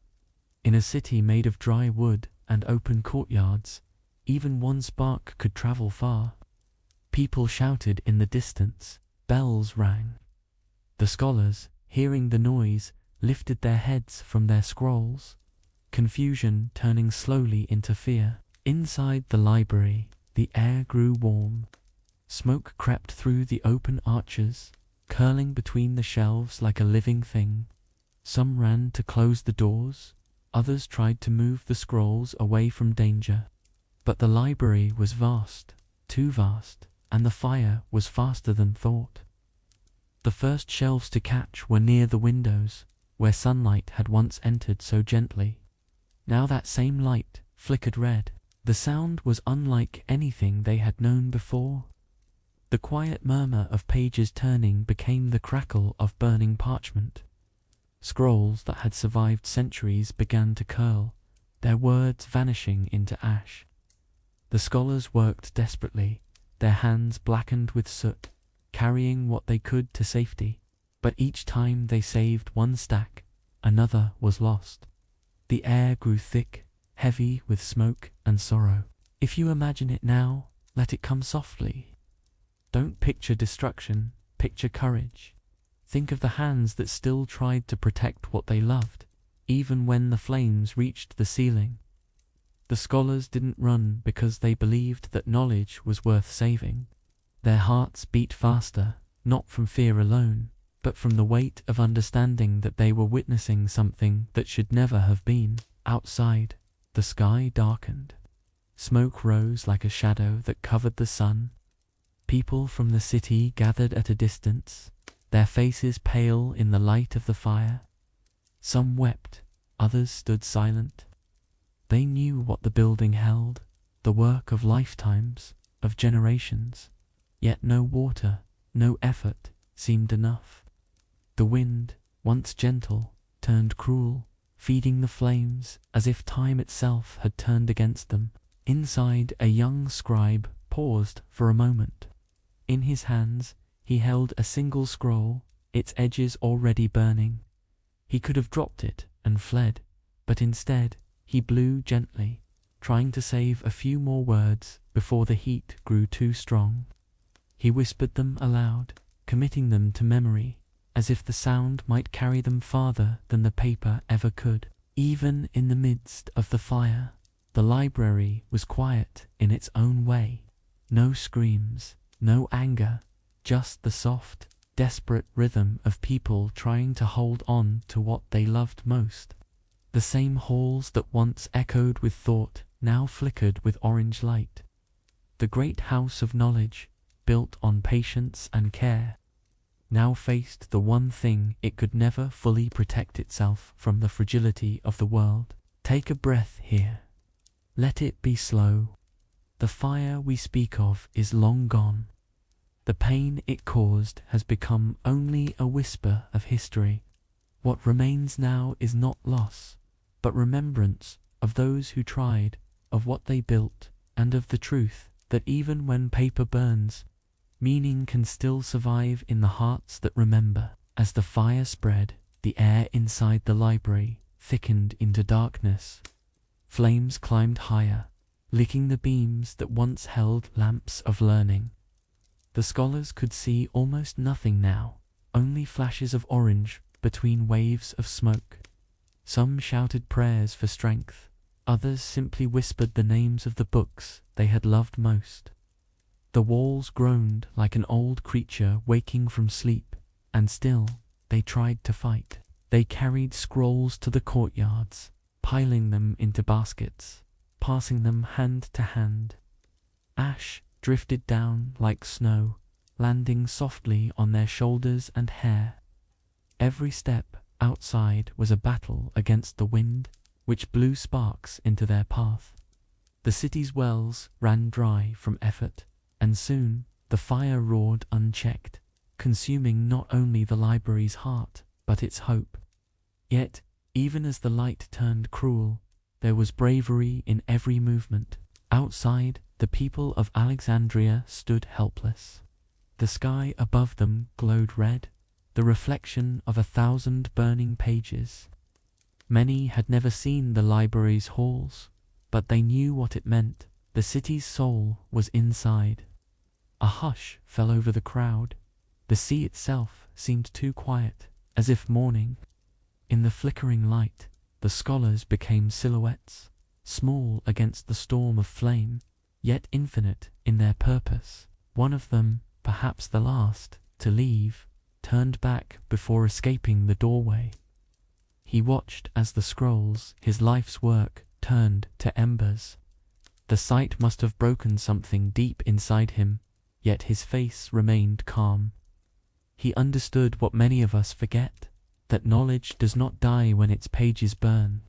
In a city made of dry wood and open courtyards, even one spark could travel far. People shouted in the distance, bells rang. The scholars, hearing the noise, lifted their heads from their scrolls, confusion turning slowly into fear. Inside the library, the air grew warm. Smoke crept through the open arches, curling between the shelves like a living thing. Some ran to close the doors, others tried to move the scrolls away from danger. But the library was vast, too vast, and the fire was faster than thought. The first shelves to catch were near the windows, where sunlight had once entered so gently. Now that same light flickered red. The sound was unlike anything they had known before. The quiet murmur of pages turning became the crackle of burning parchment. Scrolls that had survived centuries began to curl, their words vanishing into ash. The scholars worked desperately, their hands blackened with soot, carrying what they could to safety. But each time they saved one stack, another was lost. The air grew thick, heavy with smoke and sorrow. If you imagine it now, let it come softly. Don't picture destruction, picture courage. Think of the hands that still tried to protect what they loved, even when the flames reached the ceiling. The scholars didn't run because they believed that knowledge was worth saving. Their hearts beat faster, not from fear alone, but from the weight of understanding that they were witnessing something that should never have been. Outside, the sky darkened. Smoke rose like a shadow that covered the sun. People from the city gathered at a distance, their faces pale in the light of the fire. Some wept, others stood silent. They knew what the building held, the work of lifetimes, of generations. Yet no water, no effort seemed enough. The wind, once gentle, turned cruel, feeding the flames as if time itself had turned against them. Inside, a young scribe paused for a moment. In his hands, he held a single scroll, its edges already burning. He could have dropped it and fled, but instead, he blew gently, trying to save a few more words before the heat grew too strong. He whispered them aloud, committing them to memory, as if the sound might carry them farther than the paper ever could. Even in the midst of the fire, the library was quiet in its own way. No screams, no anger, just the soft, desperate rhythm of people trying to hold on to what they loved most. The same halls that once echoed with thought now flickered with orange light. The great house of knowledge, built on patience and care, now faced the one thing it could never fully protect itself from: the fragility of the world. Take a breath here. Let it be slow. The fire we speak of is long gone. The pain it caused has become only a whisper of history. What remains now is not loss, but remembrance of those who tried, of what they built, and of the truth that even when paper burns, meaning can still survive in the hearts that remember. As the fire spread, the air inside the library thickened into darkness. Flames climbed higher, licking the beams that once held lamps of learning. The scholars could see almost nothing now, only flashes of orange between waves of smoke. Some shouted prayers for strength, others simply whispered the names of the books they had loved most. The walls groaned like an old creature waking from sleep, and still they tried to fight. They carried scrolls to the courtyards, piling them into baskets, passing them hand to hand. Ash drifted down like snow, landing softly on their shoulders and hair. Every step outside was a battle against the wind, which blew sparks into their path. The city's wells ran dry from effort, and soon the fire roared unchecked, consuming not only the library's heart, but its hope. Yet, even as the light turned cruel, there was bravery in every movement. Outside, the people of Alexandria stood helpless. The sky above them glowed red, the reflection of 1,000 burning pages. Many had never seen the library's halls, but they knew what it meant. The city's soul was inside. A hush fell over the crowd. The sea itself seemed too quiet, as if mourning. In the flickering light, the scholars became silhouettes, small against the storm of flame, yet infinite in their purpose. One of them, perhaps the last to leave, turned back before escaping the doorway. He watched as the scrolls, his life's work, turned to embers. The sight must have broken something deep inside him, yet his face remained calm. He understood what many of us forget, that knowledge does not die when its pages burn.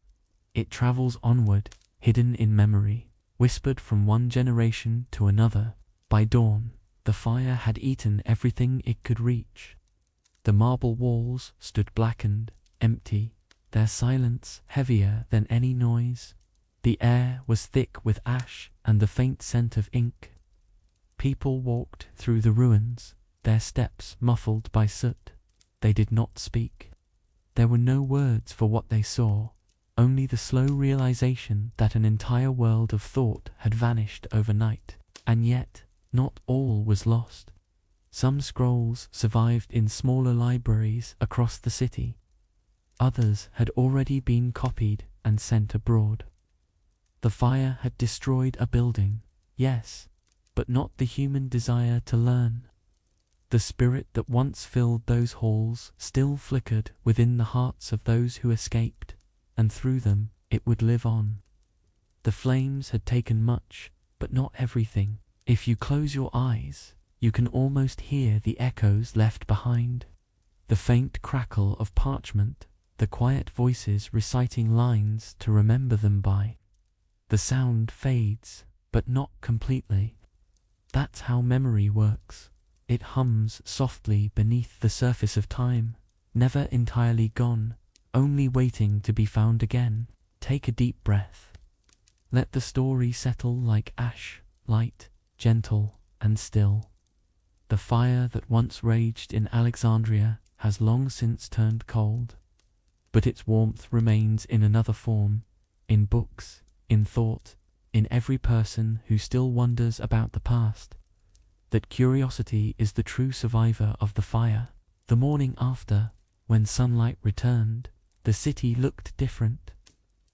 It travels onward, hidden in memory, whispered from one generation to another. By dawn, the fire had eaten everything it could reach. The marble walls stood blackened, empty, their silence heavier than any noise. The air was thick with ash and the faint scent of ink. People walked through the ruins, their steps muffled by soot. They did not speak. There were no words for what they saw, only the slow realization that an entire world of thought had vanished overnight. And yet, not all was lost. Some scrolls survived in smaller libraries across the city. Others had already been copied and sent abroad. The fire had destroyed a building, yes, but not the human desire to learn. The spirit that once filled those halls still flickered within the hearts of those who escaped, and through them it would live on. The flames had taken much, but not everything. If you close your eyes, you can almost hear the echoes left behind. The faint crackle of parchment, the quiet voices reciting lines to remember them by. The sound fades, but not completely. That's how memory works. It hums softly beneath the surface of time, never entirely gone, only waiting to be found again. Take a deep breath. Let the story settle like ash, light, gentle, and still. The fire that once raged in Alexandria has long since turned cold, but its warmth remains in another form, in books, in thought, in every person who still wonders about the past. That curiosity is the true survivor of the fire. The morning after, when sunlight returned, the city looked different.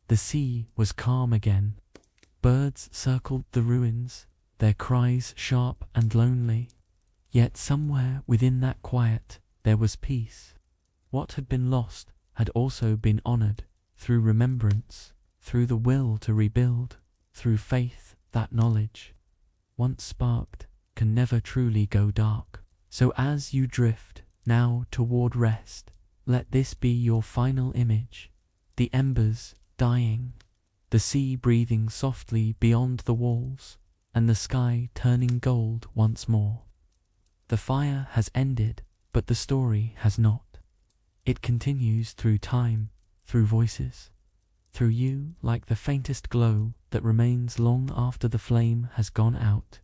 The sea was calm again. Birds circled the ruins, their cries sharp and lonely. Yet somewhere within that quiet, there was peace. What had been lost had also been honored, through remembrance, through the will to rebuild, through faith that knowledge, once sparked, can never truly go dark. So as you drift, now toward rest, let this be your final image. The embers dying, the sea breathing softly beyond the walls, and the sky turning gold once more. The fire has ended, but the story has not. It continues through time, through voices, through you, like the faintest glow that remains long after the flame has gone out.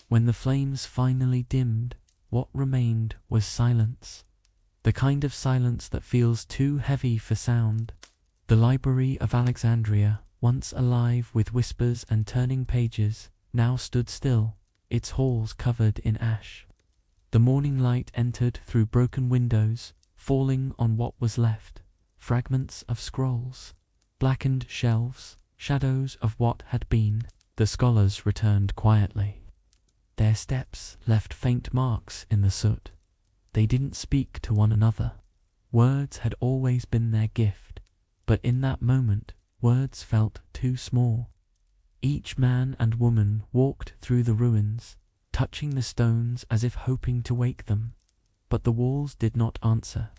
When the flames finally dimmed, what remained was silence. The kind of silence that feels too heavy for sound. The library of Alexandria, once alive with whispers and turning pages, now stood still, its halls covered in ash. The morning light entered through broken windows, falling on what was left, fragments of scrolls, blackened shelves, shadows of what had been. The scholars returned quietly. Their steps left faint marks in the soot. They didn't speak to one another. Words had always been their gift, but in that moment, words felt too small. Each man and woman walked through the ruins, touching the stones as if hoping to wake them. But the walls did not answer.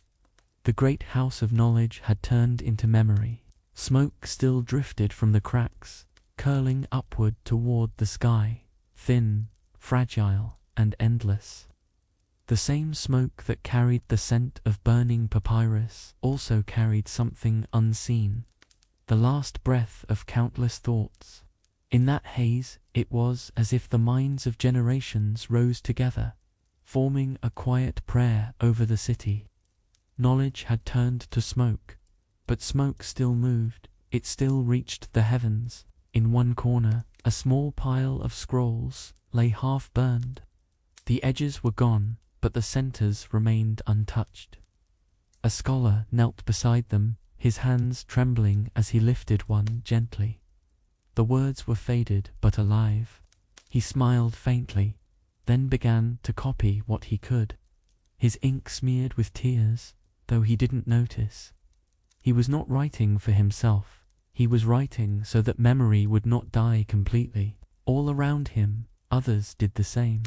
The great house of knowledge had turned into memory. Smoke still drifted from the cracks, curling upward toward the sky, thin, fragile, and endless. The same smoke that carried the scent of burning papyrus also carried something unseen, the last breath of countless thoughts. In that haze, it was as if the minds of generations rose together, forming a quiet prayer over the city. Knowledge had turned to smoke, but smoke still moved, it still reached the heavens. In one corner, a small pile of scrolls lay half-burned. The edges were gone, but the centers remained untouched. A scholar knelt beside them, his hands trembling as he lifted one gently. The words were faded but alive. He smiled faintly, then began to copy what he could. His ink smeared with tears, though he didn't notice. He was not writing for himself. He was writing so that memory would not die completely. All around him, others did the same.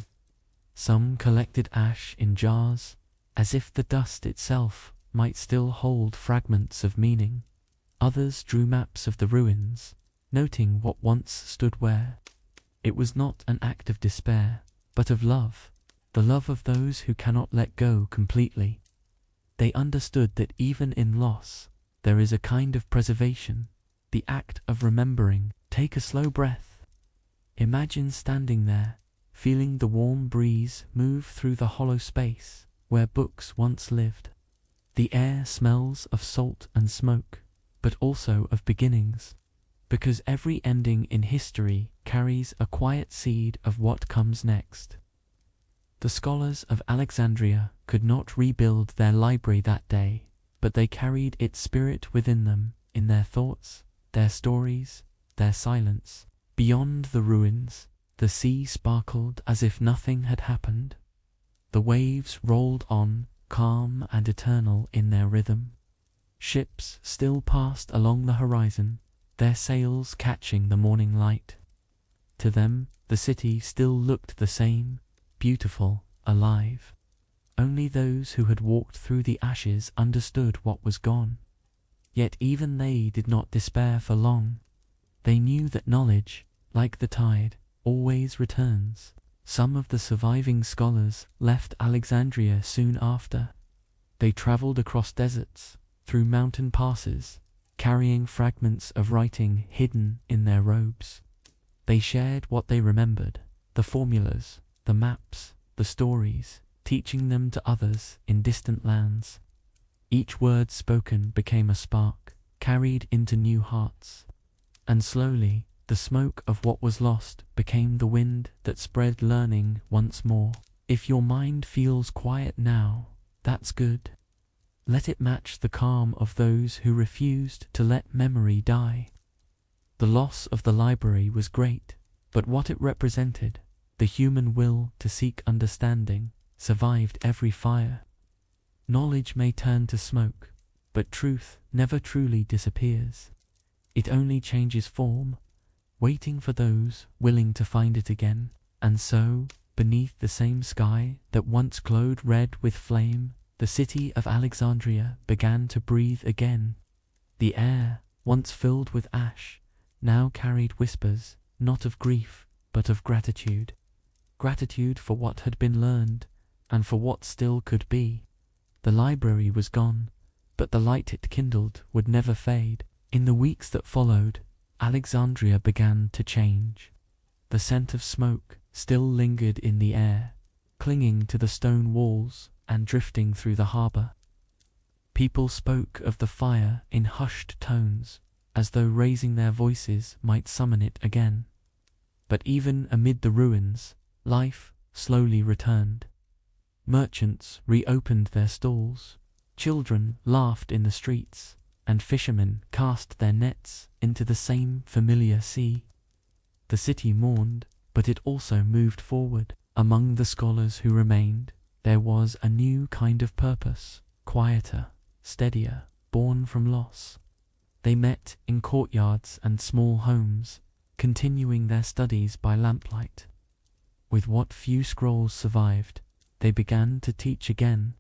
Some collected ash in jars, as if the dust itself might still hold fragments of meaning. Others drew maps of the ruins, noting what once stood where. It was not an act of despair, but of love, the love of those who cannot let go completely. They understood that even in loss, there is a kind of preservation, the act of remembering. Take a slow breath. Imagine standing there, feeling the warm breeze move through the hollow space where books once lived. The air smells of salt and smoke, but also of beginnings, because every ending in history carries a quiet seed of what comes next. The scholars of Alexandria could not rebuild their library that day, but they carried its spirit within them, in their thoughts, their stories, their silence. Beyond the ruins, the sea sparkled as if nothing had happened. The waves rolled on, calm and eternal in their rhythm. Ships still passed along the horizon, their sails catching the morning light. To them, the city still looked the same, beautiful, alive. Only those who had walked through the ashes understood what was gone. Yet even they did not despair for long. They knew that knowledge, like the tide, always returns. Some of the surviving scholars left Alexandria soon after. They traveled across deserts, through mountain passes, carrying fragments of writing hidden in their robes. They shared what they remembered, the formulas, the maps, the stories, teaching them to others in distant lands. Each word spoken became a spark, carried into new hearts. And slowly, the smoke of what was lost became the wind that spread learning once more. If your mind feels quiet now, that's good. Let it match the calm of those who refused to let memory die. The loss of the library was great, but what it represented, the human will to seek understanding, survived every fire. Knowledge may turn to smoke, but truth never truly disappears. It only changes form, waiting for those willing to find it again. And so, beneath the same sky that once glowed red with flame, the city of Alexandria began to breathe again. The air, once filled with ash, now carried whispers, not of grief, but of gratitude. Gratitude for what had been learned, and for what still could be. The library was gone, but the light it kindled would never fade. In the weeks that followed, Alexandria began to change. The scent of smoke still lingered in the air, clinging to the stone walls and drifting through the harbor. People spoke of the fire in hushed tones, as though raising their voices might summon it again. But even amid the ruins, life slowly returned. Merchants reopened their stalls, children laughed in the streets, and fishermen cast their nets into the same familiar sea. The city mourned, but it also moved forward. Among the scholars who remained, there was a new kind of purpose, quieter, steadier, born from loss. They met in courtyards and small homes, continuing their studies by lamplight. With what few scrolls survived, they began to teach again.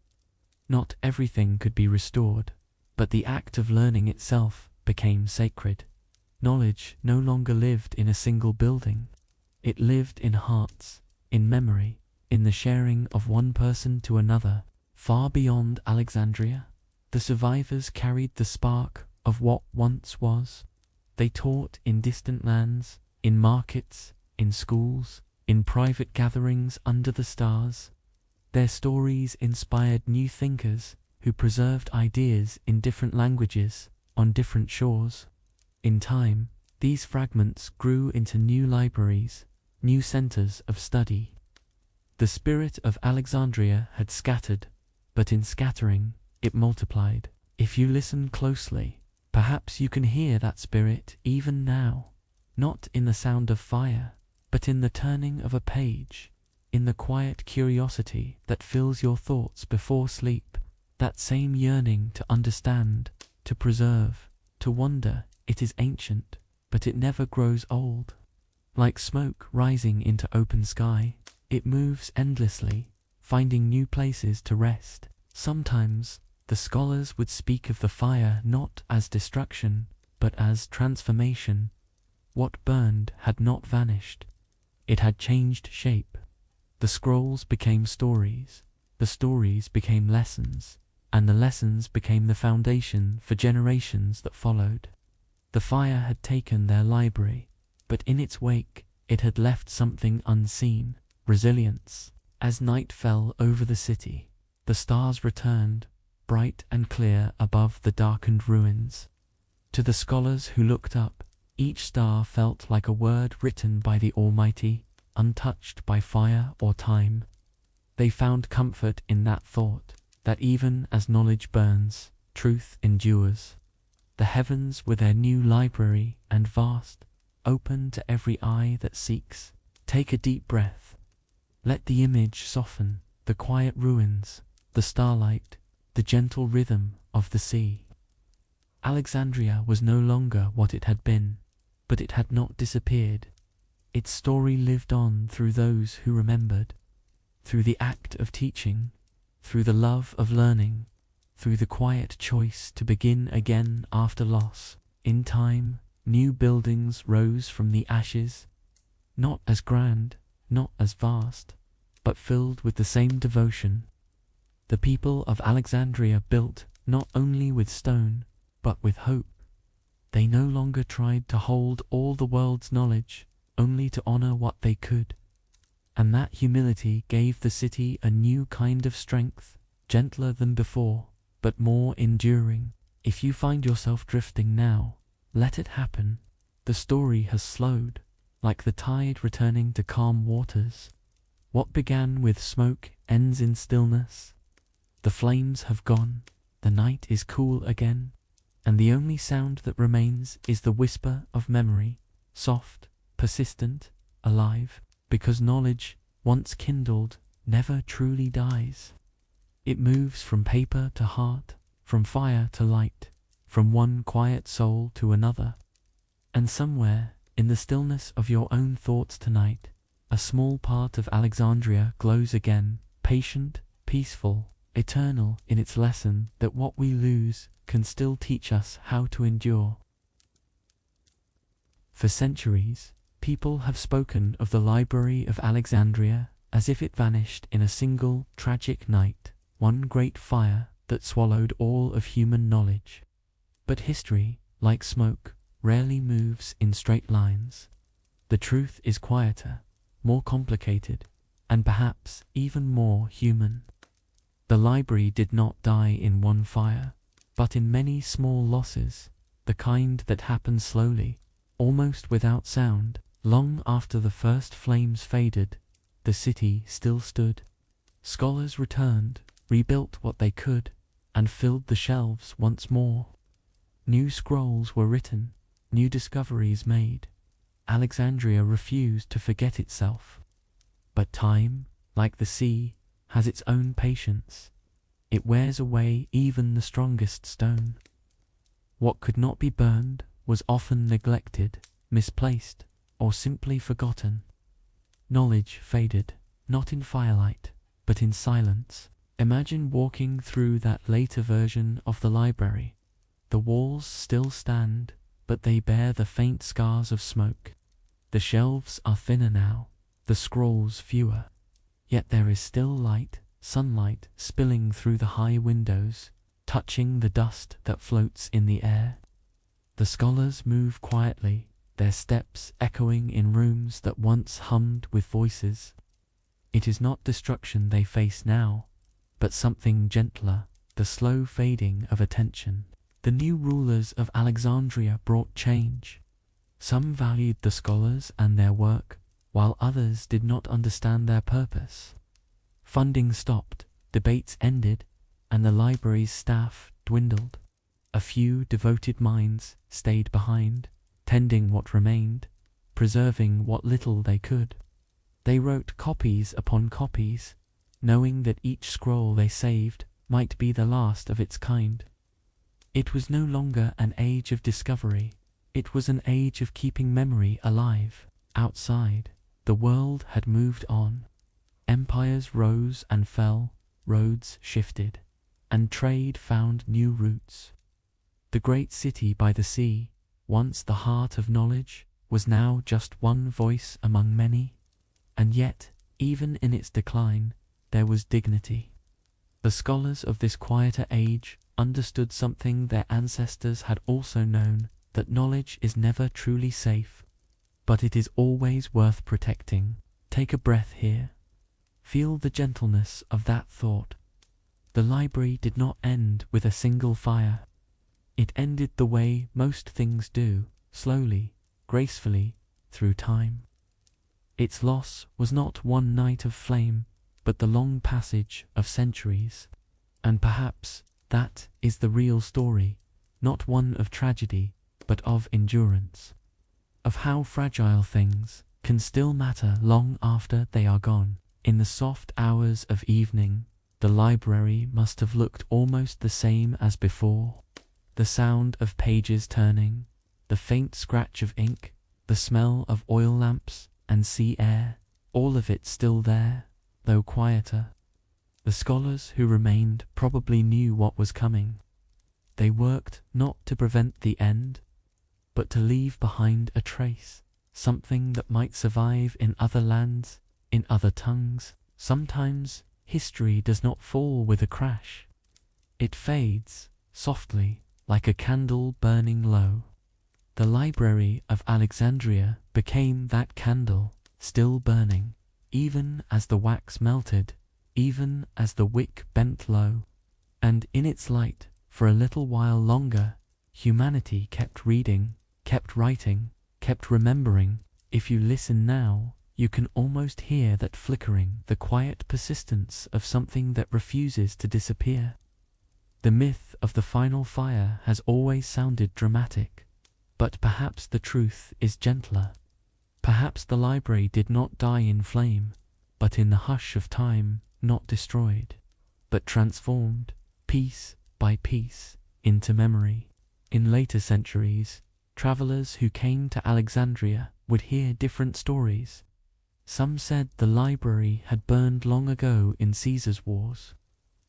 Not everything could be restored, but the act of learning itself became sacred. Knowledge no longer lived in a single building. It lived in hearts, in memory, in the sharing of one person to another. Far beyond Alexandria, the survivors carried the spark of what once was. They taught in distant lands, in markets, in schools, in private gatherings under the stars. Their stories inspired new thinkers who preserved ideas in different languages, on different shores. In time, these fragments grew into new libraries, new centers of study. The spirit of Alexandria had scattered, but in scattering, it multiplied. If you listen closely, perhaps you can hear that spirit even now, not in the sound of fire, but in the turning of a page, in the quiet curiosity that fills your thoughts before sleep, that same yearning to understand, to preserve, to wonder. It is ancient, but it never grows old. Like smoke rising into open sky, it moves endlessly, finding new places to rest. Sometimes, the scholars would speak of the fire not as destruction, but as transformation. What burned had not vanished. It had changed shape. The scrolls became stories, the stories became lessons, and the lessons became the foundation for generations that followed. The fire had taken their library, but in its wake, it had left something unseen, resilience. As night fell over the city, the stars returned, bright and clear above the darkened ruins. To the scholars who looked up, each star felt like a word written by the Almighty, untouched by fire or time. They found comfort in that thought, that even as knowledge burns, truth endures. The heavens were their new library and vast, open to every eye that seeks. Take a deep breath. Let the image soften, the quiet ruins, the starlight, the gentle rhythm of the sea. Alexandria was no longer what it had been, but it had not disappeared. Its story lived on through those who remembered, through the act of teaching, through the love of learning, through the quiet choice to begin again after loss. In time, new buildings rose from the ashes, not as grand, not as vast, but filled with the same devotion. The people of Alexandria built not only with stone, but with hope. They no longer tried to hold all the world's knowledge, only to honor what they could. And that humility gave the city a new kind of strength, gentler than before, but more enduring. If you find yourself drifting now, let it happen. The story has slowed, like the tide returning to calm waters. What began with smoke ends in stillness. The flames have gone, the night is cool again, and the only sound that remains is the whisper of memory, soft, persistent, alive, because knowledge, once kindled, never truly dies. It moves from paper to heart, from fire to light, from one quiet soul to another. And somewhere, in the stillness of your own thoughts tonight, a small part of Alexandria glows again, patient, peaceful, eternal in its lesson that what we lose can still teach us how to endure. For centuries, people have spoken of the Library of Alexandria as if it vanished in a single tragic night, one great fire that swallowed all of human knowledge. But history, like smoke, rarely moves in straight lines. The truth is quieter, more complicated, and perhaps even more human. The library did not die in one fire, but in many small losses, the kind that happen slowly, almost without sound. Long after the first flames faded, the city still stood. Scholars returned, rebuilt what they could, and filled the shelves once more. New scrolls were written, new discoveries made. Alexandria refused to forget itself. But time, like the sea, has its own patience. It wears away even the strongest stone. What could not be burned was often neglected, misplaced, or simply forgotten. Knowledge faded, not in firelight, but in silence. Imagine walking through that later version of the library. The walls still stand, but they bear the faint scars of smoke. The shelves are thinner now, the scrolls fewer. Yet there is still light, sunlight spilling through the high windows, touching the dust that floats in the air. The scholars move quietly, their steps echoing in rooms that once hummed with voices. It is not destruction they face now, but something gentler, the slow fading of attention. The new rulers of Alexandria brought change. Some valued the scholars and their work, while others did not understand their purpose. Funding stopped, debates ended, and the library's staff dwindled. A few devoted minds stayed behind, tending what remained, preserving what little they could. They wrote copies upon copies, knowing that each scroll they saved might be the last of its kind. It was no longer an age of discovery, it was an age of keeping memory alive. Outside, the world had moved on. Empires rose and fell, roads shifted, and trade found new routes. The great city by the sea, once the heart of knowledge, was now just one voice among many. And yet, even in its decline, there was dignity. The scholars of this quieter age understood something their ancestors had also known, that knowledge is never truly safe, but it is always worth protecting. Take a breath here. Feel the gentleness of that thought. The library did not end with a single fire. It ended the way most things do, slowly, gracefully, through time. Its loss was not one night of flame, but the long passage of centuries. And perhaps that is the real story. not one of tragedy, but of endurance. Of how fragile things can still matter long after they are gone. In the soft hours of evening, the library must have looked almost the same as before. The sound of pages turning, the faint scratch of ink, the smell of oil lamps and sea air, all of it still there, though quieter. The scholars who remained probably knew what was coming. They worked not to prevent the end, but to leave behind a trace, something that might survive in other lands, in other tongues. Sometimes history does not fall with a crash. It fades, softly, like a candle burning low. The library of Alexandria became that candle, still burning, even as the wax melted, even as the wick bent low. And in its light, for a little while longer, humanity kept reading, kept writing, kept remembering. If you listen now, you can almost hear that flickering, the quiet persistence of something that refuses to disappear. The myth of the final fire has always sounded dramatic, but perhaps the truth is gentler. Perhaps the library did not die in flame, but in the hush of time, not destroyed, but transformed, piece by piece, into memory. In later centuries, travelers who came to Alexandria would hear different stories. Some said the library had burned long ago in Caesar's wars.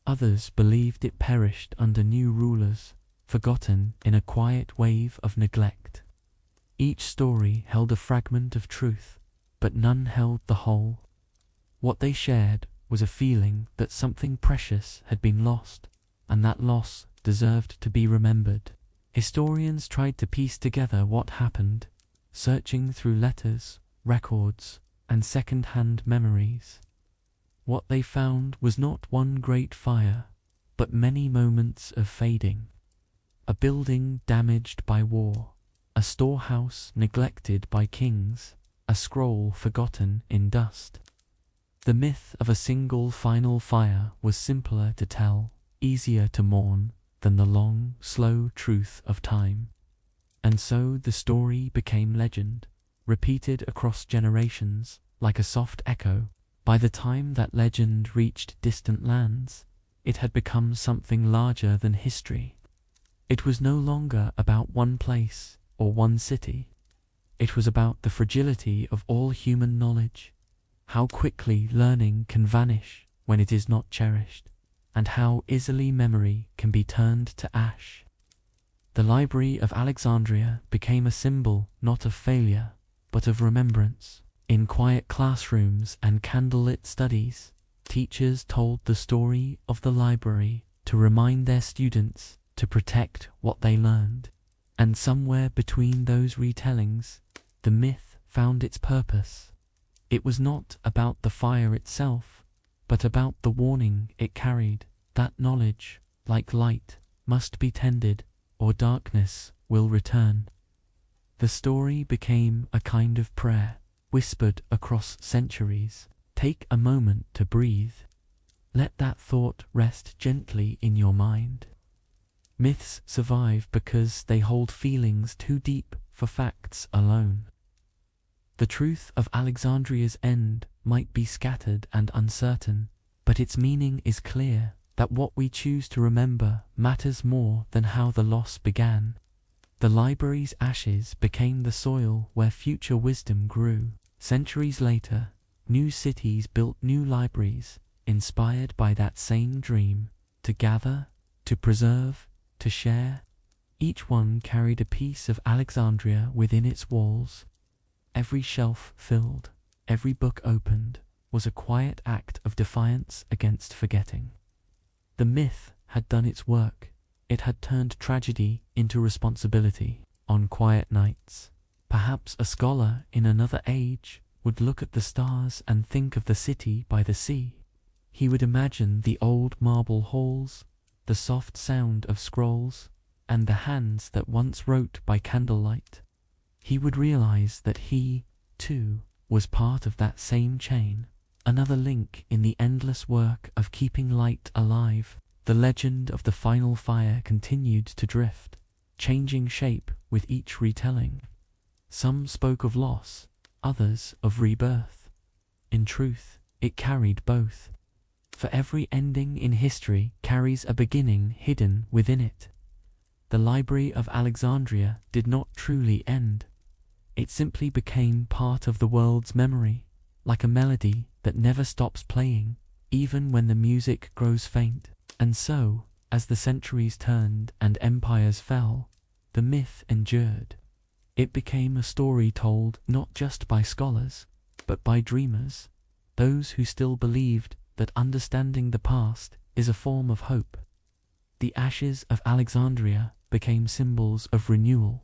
Others believed it perished under new rulers, forgotten in a quiet wave of neglect. Each story held a fragment of truth, but none held the whole. What they shared was a feeling that something precious had been lost, and that loss deserved to be remembered. Historians tried to piece together what happened, searching through letters, records, and second-hand memories. What they found was not one great fire, but many moments of fading. A building damaged by war, a storehouse neglected by kings, a scroll forgotten in dust. The myth of a single final fire was simpler to tell, easier to mourn, than the long, slow truth of time. And so the story became legend, repeated across generations, like a soft echo. By the time that legend reached distant lands, it had become something larger than history. It was no longer about one place or one city. It was about the fragility of all human knowledge, how quickly learning can vanish when it is not cherished, and how easily memory can be turned to ash. The Library of Alexandria became a symbol not of failure, but of remembrance. In quiet classrooms and candlelit studies, teachers told the story of the library to remind their students to protect what they learned. And somewhere between those retellings, the myth found its purpose. It was not about the fire itself, but about the warning it carried, that knowledge, like light, must be tended, or darkness will return. The story became a kind of prayer, whispered across centuries. Take a moment to breathe. Let that thought rest gently in your mind. Myths survive because they hold feelings too deep for facts alone. The truth of Alexandria's end might be scattered and uncertain, but its meaning is clear, that what we choose to remember matters more than how the loss began. The library's ashes became the soil where future wisdom grew. Centuries later, new cities built new libraries, inspired by that same dream, to gather, to preserve, to share. Each one carried a piece of Alexandria within its walls. Every shelf filled, every book opened, was a quiet act of defiance against forgetting. The myth had done its work. It had turned tragedy into responsibility. On quiet nights, perhaps a scholar in another age would look at the stars and think of the city by the sea. He would imagine the old marble halls, the soft sound of scrolls, and the hands that once wrote by candlelight. He would realize that he, too, was part of that same chain, another link in the endless work of keeping light alive. The legend of the final fire continued to drift, changing shape with each retelling. Some spoke of loss, others of rebirth. In truth, it carried both. For every ending in history carries a beginning hidden within it. The Library of Alexandria did not truly end. It simply became part of the world's memory, like a melody that never stops playing, even when the music grows faint. And so, as the centuries turned and empires fell, the myth endured. It became a story told not just by scholars, but by dreamers, those who still believed that understanding the past is a form of hope. The ashes of Alexandria became symbols of renewal,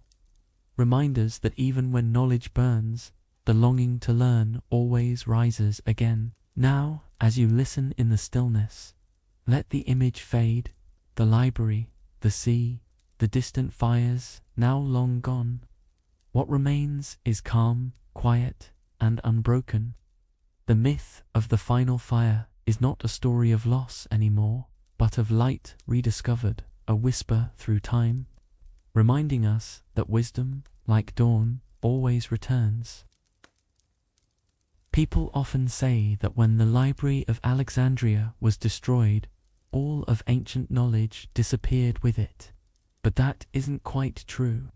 reminders that even when knowledge burns, the longing to learn always rises again. Now, as you listen in the stillness, let the image fade, the library, the sea, the distant fires, now long gone. What remains is calm, quiet, and unbroken. The myth of the final fire is not a story of loss anymore, but of light rediscovered, a whisper through time, reminding us that wisdom, like dawn, always returns. People often say that when the Library of Alexandria was destroyed, all of ancient knowledge disappeared with it. But that isn't quite true.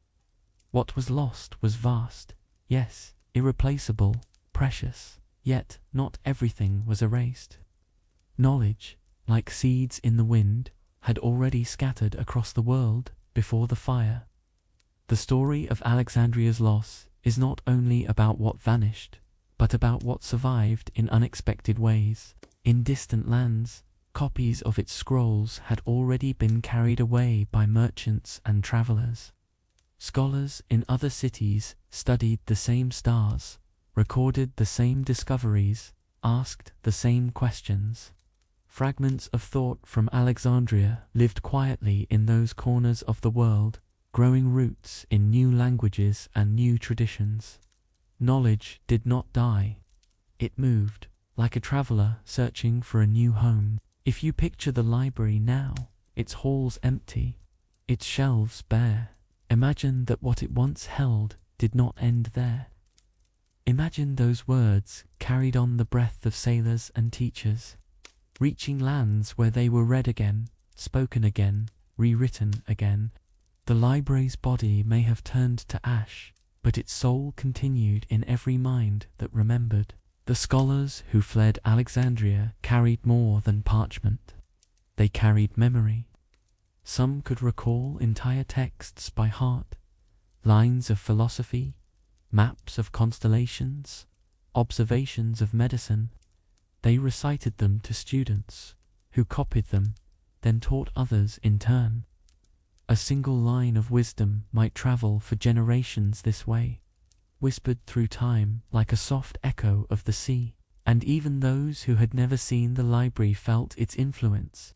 What was lost was vast, yes, irreplaceable, precious, yet not everything was erased. Knowledge, like seeds in the wind, had already scattered across the world before the fire. The story of Alexandria's loss is not only about what vanished, but about what survived in unexpected ways. In distant lands, copies of its scrolls had already been carried away by merchants and travelers. Scholars in other cities studied the same stars, recorded the same discoveries, asked the same questions. Fragments of thought from Alexandria lived quietly in those corners of the world, growing roots in new languages and new traditions. Knowledge did not die. It moved, like a traveler searching for a new home. If you picture the library now, its halls empty, its shelves bare, imagine that what it once held did not end there. Imagine those words carried on the breath of sailors and teachers, reaching lands where they were read again, spoken again, rewritten again. The library's body may have turned to ash, but its soul continued in every mind that remembered. The scholars who fled Alexandria carried more than parchment. They carried memory. Some could recall entire texts by heart, lines of philosophy, maps of constellations, observations of medicine. They recited them to students, who copied them, then taught others in turn. A single line of wisdom might travel for generations this way, whispered through time like a soft echo of the sea, and even those who had never seen the library felt its influence.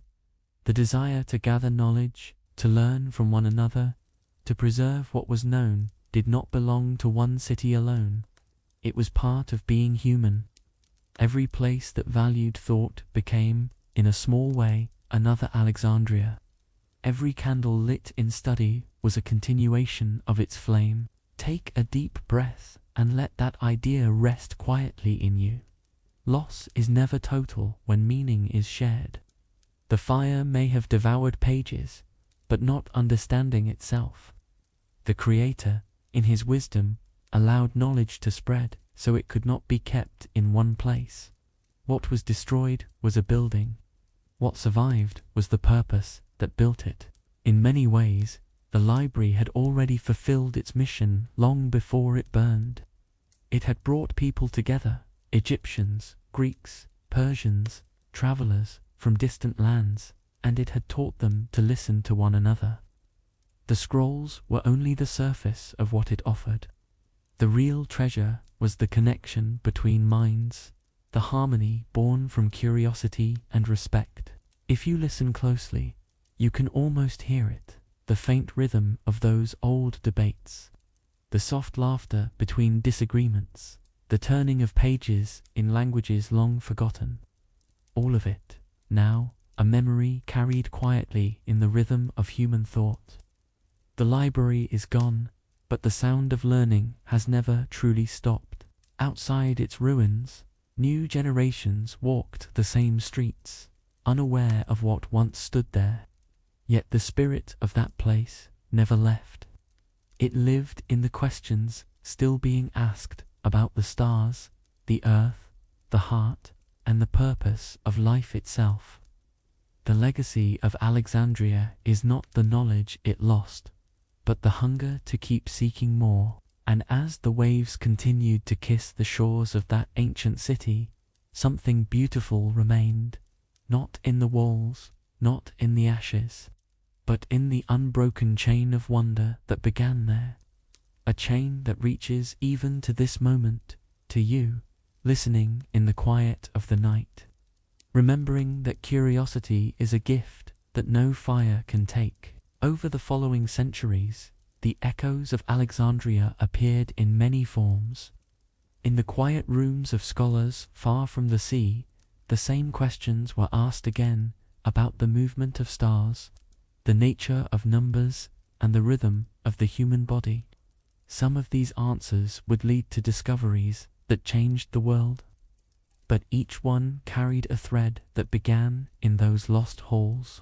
The desire to gather knowledge, to learn from one another, to preserve what was known, did not belong to one city alone. It was part of being human. Every place that valued thought became, in a small way, another Alexandria. Every candle lit in study was a continuation of its flame. Take a deep breath and let that idea rest quietly in you. Loss is never total when meaning is shared. The fire may have devoured pages, but not understanding itself. The Creator, in his wisdom, allowed knowledge to spread so it could not be kept in one place. What was destroyed was a building. What survived was the purpose that built it. In many ways, the library had already fulfilled its mission long before it burned. It had brought people together, Egyptians, Greeks, Persians, travelers from distant lands, and it had taught them to listen to one another. The scrolls were only the surface of what it offered. The real treasure was the connection between minds, the harmony born from curiosity and respect. If you listen closely, you can almost hear it, the faint rhythm of those old debates, the soft laughter between disagreements, the turning of pages in languages long forgotten. All of it, now, a memory carried quietly in the rhythm of human thought. The library is gone, but the sound of learning has never truly stopped. Outside its ruins, new generations walked the same streets, unaware of what once stood there. Yet the spirit of that place never left. It lived in the questions still being asked about the stars, the earth, the heart, and the purpose of life itself. The legacy of Alexandria is not the knowledge it lost, but the hunger to keep seeking more. And as the waves continued to kiss the shores of that ancient city, something beautiful remained, not in the walls, not in the ashes, but in the unbroken chain of wonder that began there. A chain that reaches even to this moment, to you, listening in the quiet of the night, remembering that curiosity is a gift that no fire can take. Over the following centuries, the echoes of Alexandria appeared in many forms. In the quiet rooms of scholars far from the sea, the same questions were asked again about the movement of stars, the nature of numbers, and the rhythm of the human body. Some of these answers would lead to discoveries that changed the world, but each one carried a thread that began in those lost halls.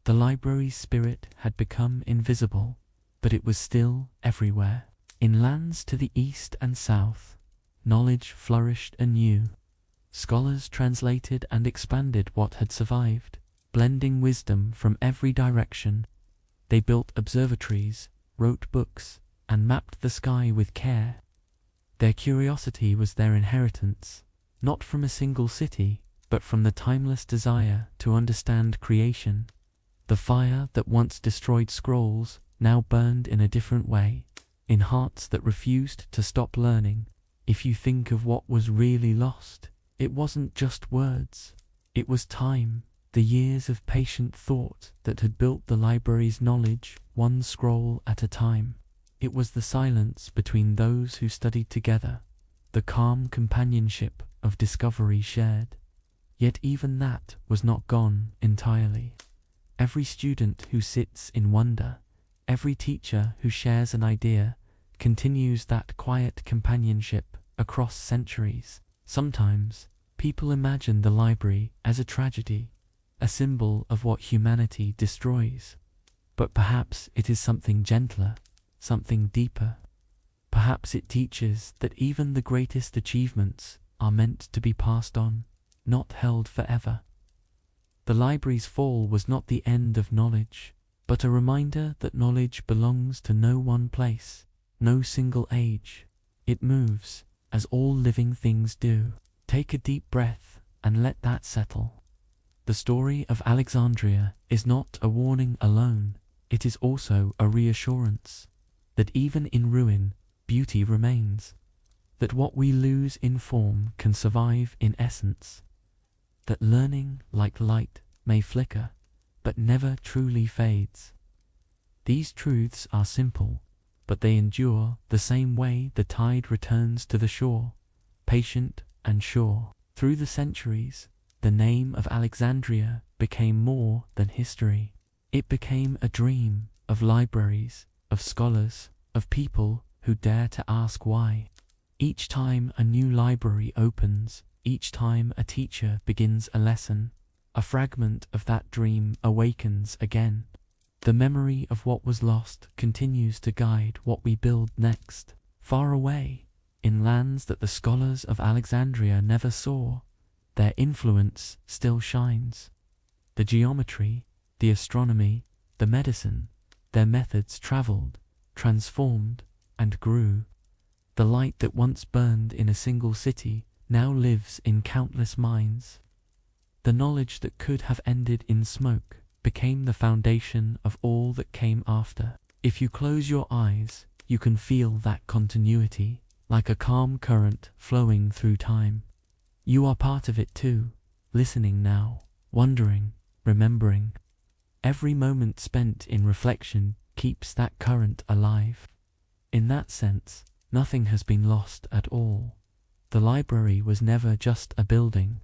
The library's spirit had become invisible, but it was still everywhere. In lands to the east and south, knowledge flourished anew. Scholars translated and expanded what had survived, blending wisdom from every direction. They built observatories, wrote books, and mapped the sky with care. Their curiosity was their inheritance, not from a single city, but from the timeless desire to understand creation. The fire that once destroyed scrolls now burned in a different way, in hearts that refused to stop learning. If you think of what was really lost, it wasn't just words. It was time, the years of patient thought that had built the library's knowledge, one scroll at a time. It was the silence between those who studied together, the calm companionship of discovery shared. Yet even that was not gone entirely. Every student who sits in wonder, every teacher who shares an idea, continues that quiet companionship across centuries. Sometimes, people imagine the library as a tragedy, a symbol of what humanity destroys. But perhaps it is something gentler, something deeper. Perhaps it teaches that even the greatest achievements are meant to be passed on, not held forever. The library's fall was not the end of knowledge, but a reminder that knowledge belongs to no one place, no single age. It moves, as all living things do. Take a deep breath and let that settle. The story of Alexandria is not a warning alone, it is also a reassurance that even in ruin, beauty remains, that what we lose in form can survive in essence, that learning, like light, may flicker, but never truly fades. These truths are simple, but they endure the same way the tide returns to the shore, patient and sure. Through the centuries, the name of Alexandria became more than history. It became a dream of libraries, of scholars, of people who dare to ask why. Each time a new library opens, each time a teacher begins a lesson, a fragment of that dream awakens again. The memory of what was lost continues to guide what we build next. Far away, in lands that the scholars of Alexandria never saw, their influence still shines. The geometry, the astronomy, the medicine, their methods traveled, transformed, and grew. The light that once burned in a single city now lives in countless minds. The knowledge that could have ended in smoke became the foundation of all that came after. If you close your eyes, you can feel that continuity, like a calm current flowing through time. You are part of it too, listening now, wondering, remembering. Every moment spent in reflection keeps that current alive. In that sense, nothing has been lost at all. The library was never just a building.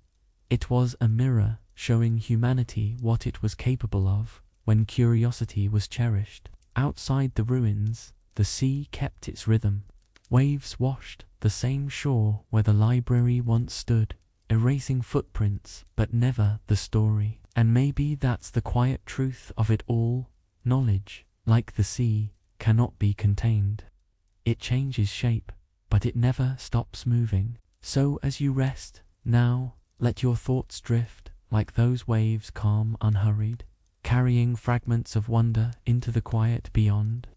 It was a mirror showing humanity what it was capable of when curiosity was cherished. Outside the ruins, the sea kept its rhythm. Waves washed the same shore where the library once stood, erasing footprints, but never the story. And maybe that's the quiet truth of it all. Knowledge, like the sea, cannot be contained. It changes shape, but it never stops moving. So as you rest, now, let your thoughts drift, like those waves calm, unhurried, carrying fragments of wonder into the quiet beyond.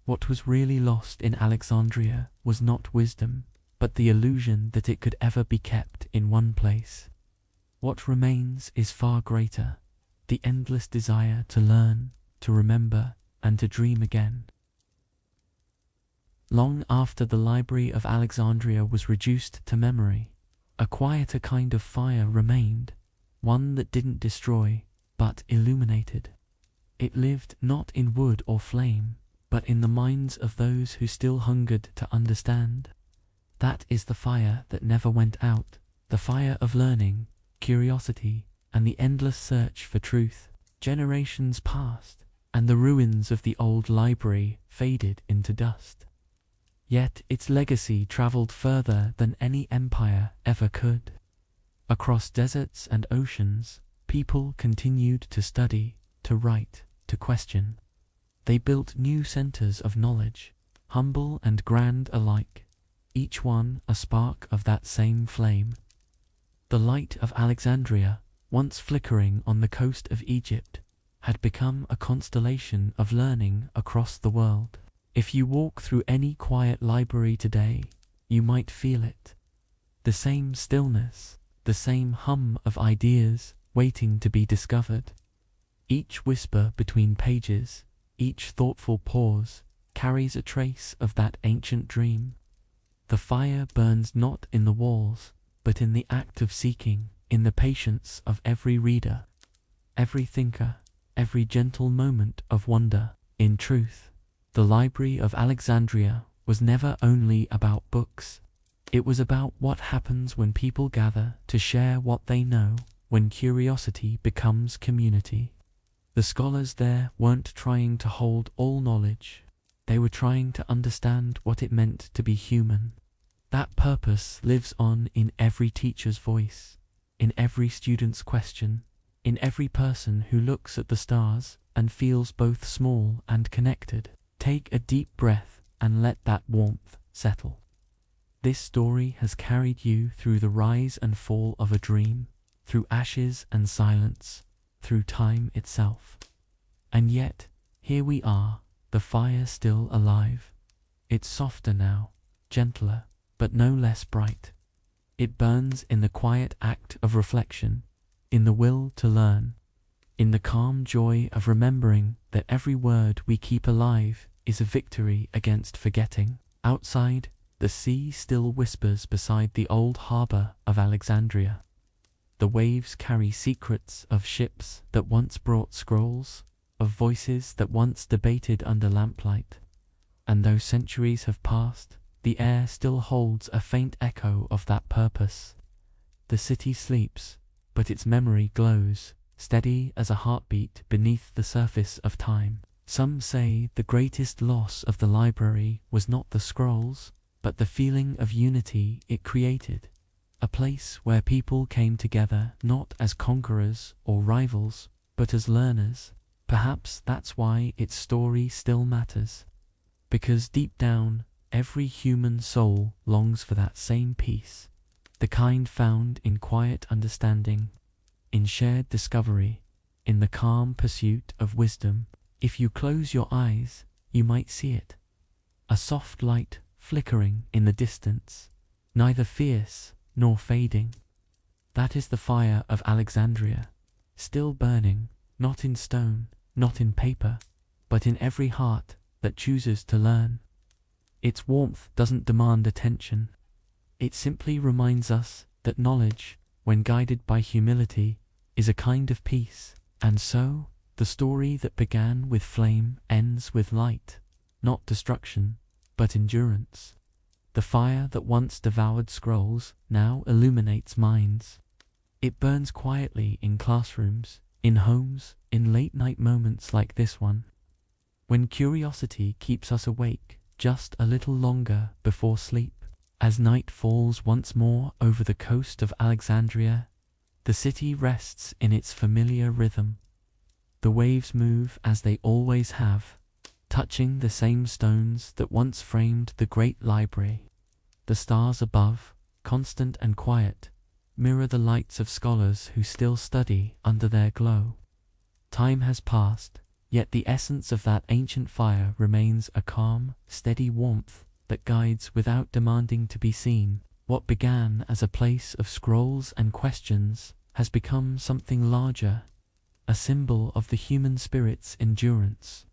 What was really lost in Alexandria was not wisdom, but the illusion that it could ever be kept in one place. What remains is far greater, the endless desire to learn, to remember, and to dream again. Long after the Library of Alexandria was reduced to memory, a quieter kind of fire remained, one that didn't destroy, but illuminated. It lived not in wood or flame, but in the minds of those who still hungered to understand. That is the fire that never went out, the fire of learning, curiosity, and the endless search for truth. Generations passed, and the ruins of the old library faded into dust. Yet its legacy traveled further than any empire ever could. Across deserts and oceans, people continued to study, to write, to question. They built new centers of knowledge, humble and grand alike, each one a spark of that same flame. The light of Alexandria, once flickering on the coast of Egypt, had become a constellation of learning across the world. If you walk through any quiet library today, you might feel it. The same stillness, the same hum of ideas waiting to be discovered. Each whisper between pages, each thoughtful pause, carries a trace of that ancient dream. The fire burns not in the walls, but in the act of seeking, in the patience of every reader, every thinker, every gentle moment of wonder. In truth, the Library of Alexandria was never only about books. It was about what happens when people gather to share what they know, when curiosity becomes community. The scholars there weren't trying to hold all knowledge. They were trying to understand what it meant to be human. That purpose lives on in every teacher's voice, in every student's question, in every person who looks at the stars and feels both small and connected. Take a deep breath and let that warmth settle. This story has carried you through the rise and fall of a dream, through ashes and silence, through time itself. And yet, here we are, the fire still alive. It's softer now, gentler, but no less bright. It burns in the quiet act of reflection, in the will to learn, in the calm joy of remembering that every word we keep alive is a victory against forgetting. Outside, the sea still whispers beside the old harbor of Alexandria. The waves carry secrets of ships that once brought scrolls, of voices that once debated under lamplight. And though centuries have passed, the air still holds a faint echo of that purpose. The city sleeps, but its memory glows, steady as a heartbeat beneath the surface of time. Some say the greatest loss of the library was not the scrolls, but the feeling of unity it created. A place where people came together not as conquerors or rivals, but as learners. Perhaps that's why its story still matters. Because deep down, every human soul longs for that same peace, the kind found in quiet understanding, in shared discovery, in the calm pursuit of wisdom. If you close your eyes, you might see it. A soft light flickering in the distance, neither fierce nor fading. That is the fire of Alexandria, still burning, not in stone, not in paper, but in every heart that chooses to learn. Its warmth doesn't demand attention. It simply reminds us that knowledge, when guided by humility, is a kind of peace. And so, the story that began with flame ends with light, not destruction, but endurance. The fire that once devoured scrolls now illuminates minds. It burns quietly in classrooms, in homes, in late-night moments like this one. when curiosity keeps us awake just a little longer before sleep. As night falls once more over the coast of Alexandria, the city rests in its familiar rhythm. The waves move as they always have, touching the same stones that once framed the great library. The stars above, constant and quiet, mirror the lights of scholars who still study under their glow. Time has passed, yet the essence of that ancient fire remains a calm, steady warmth that guides without demanding to be seen. What began as a place of scrolls and questions has become something larger, a symbol of the human spirit's endurance.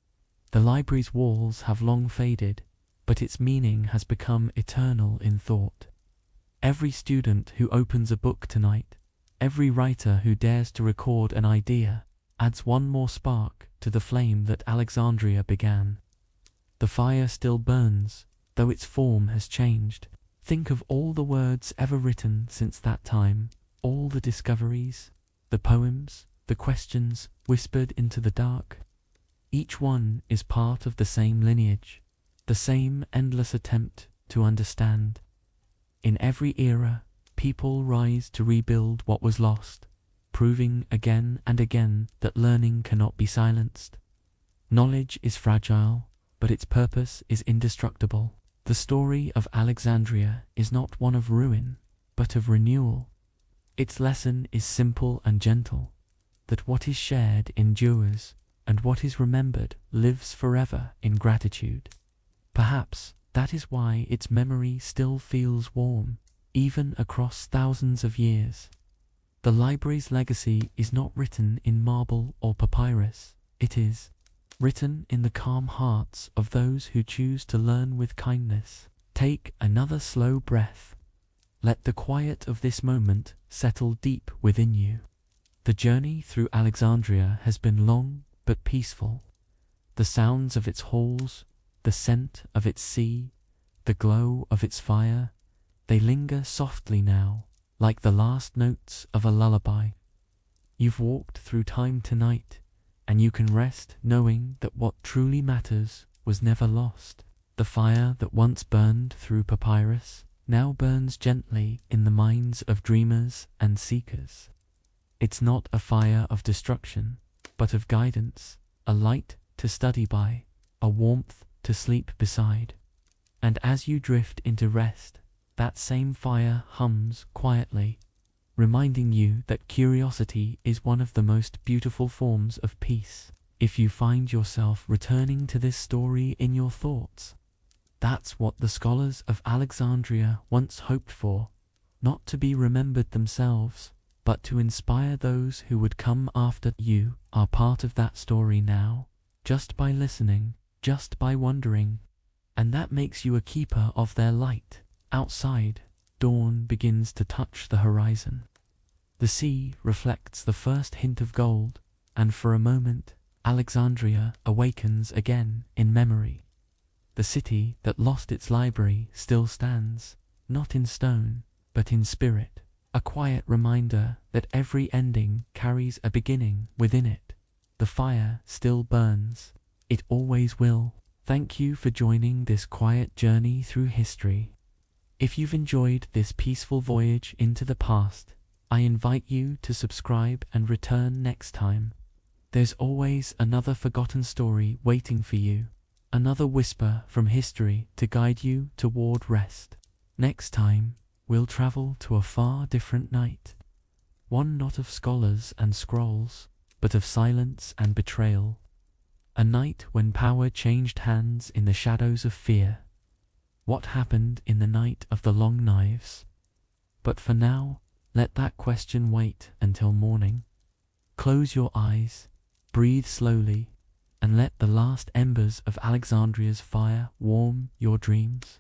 The library's walls have long faded, but its meaning has become eternal in thought. Every student who opens a book tonight, every writer who dares to record an idea, adds one more spark to the flame that Alexandria began. The fire still burns, though its form has changed. Think of all the words ever written since that time, all the discoveries, the poems, the questions whispered into the dark. Each one is part of the same lineage, the same endless attempt to understand. In every era, people rise to rebuild what was lost, proving again and again that learning cannot be silenced. Knowledge is fragile, but its purpose is indestructible. The story of Alexandria is not one of ruin, but of renewal. Its lesson is simple and gentle, that what is shared endures, and what is remembered lives forever in gratitude. Perhaps that is why its memory still feels warm, even across thousands of years. The library's legacy is not written in marble or papyrus, it is written in the calm hearts of those who choose to learn with kindness. Take another slow breath. Let the quiet of this moment settle deep within you. The journey through Alexandria has been long but peaceful. The sounds of its halls, the scent of its sea, the glow of its fire, they linger softly now, like the last notes of a lullaby. You've walked through time tonight, and you can rest knowing that what truly matters was never lost. The fire that once burned through papyrus now burns gently in the minds of dreamers and seekers. It's not a fire of destruction, but of guidance, a light to study by, a warmth to sleep beside. And as you drift into rest, that same fire hums quietly, reminding you that curiosity is one of the most beautiful forms of peace. If you find yourself returning to this story in your thoughts, that's what the scholars of Alexandria once hoped for, not to be remembered themselves, but to inspire those who would come after. You are part of that story now, just by listening, just by wondering, and that makes you a keeper of their light. Outside, dawn begins to touch the horizon. The sea reflects the first hint of gold, and for a moment, Alexandria awakens again in memory. The city that lost its library still stands, not in stone, but in spirit, a quiet reminder that every ending carries a beginning within it. The fire still burns. It always will. Thank you for joining this quiet journey through history. If you've enjoyed this peaceful voyage into the past, I invite you to subscribe and return next time. There's always another forgotten story waiting for you, another whisper from history to guide you toward rest. Next time, we'll travel to a far different night, one not of scholars and scrolls, but of silence and betrayal. A night when power changed hands in the shadows of fear. What happened in the night of the long knives? But for now, let that question wait until morning. Close your eyes, breathe slowly, and let the last embers of Alexandria's fire warm your dreams.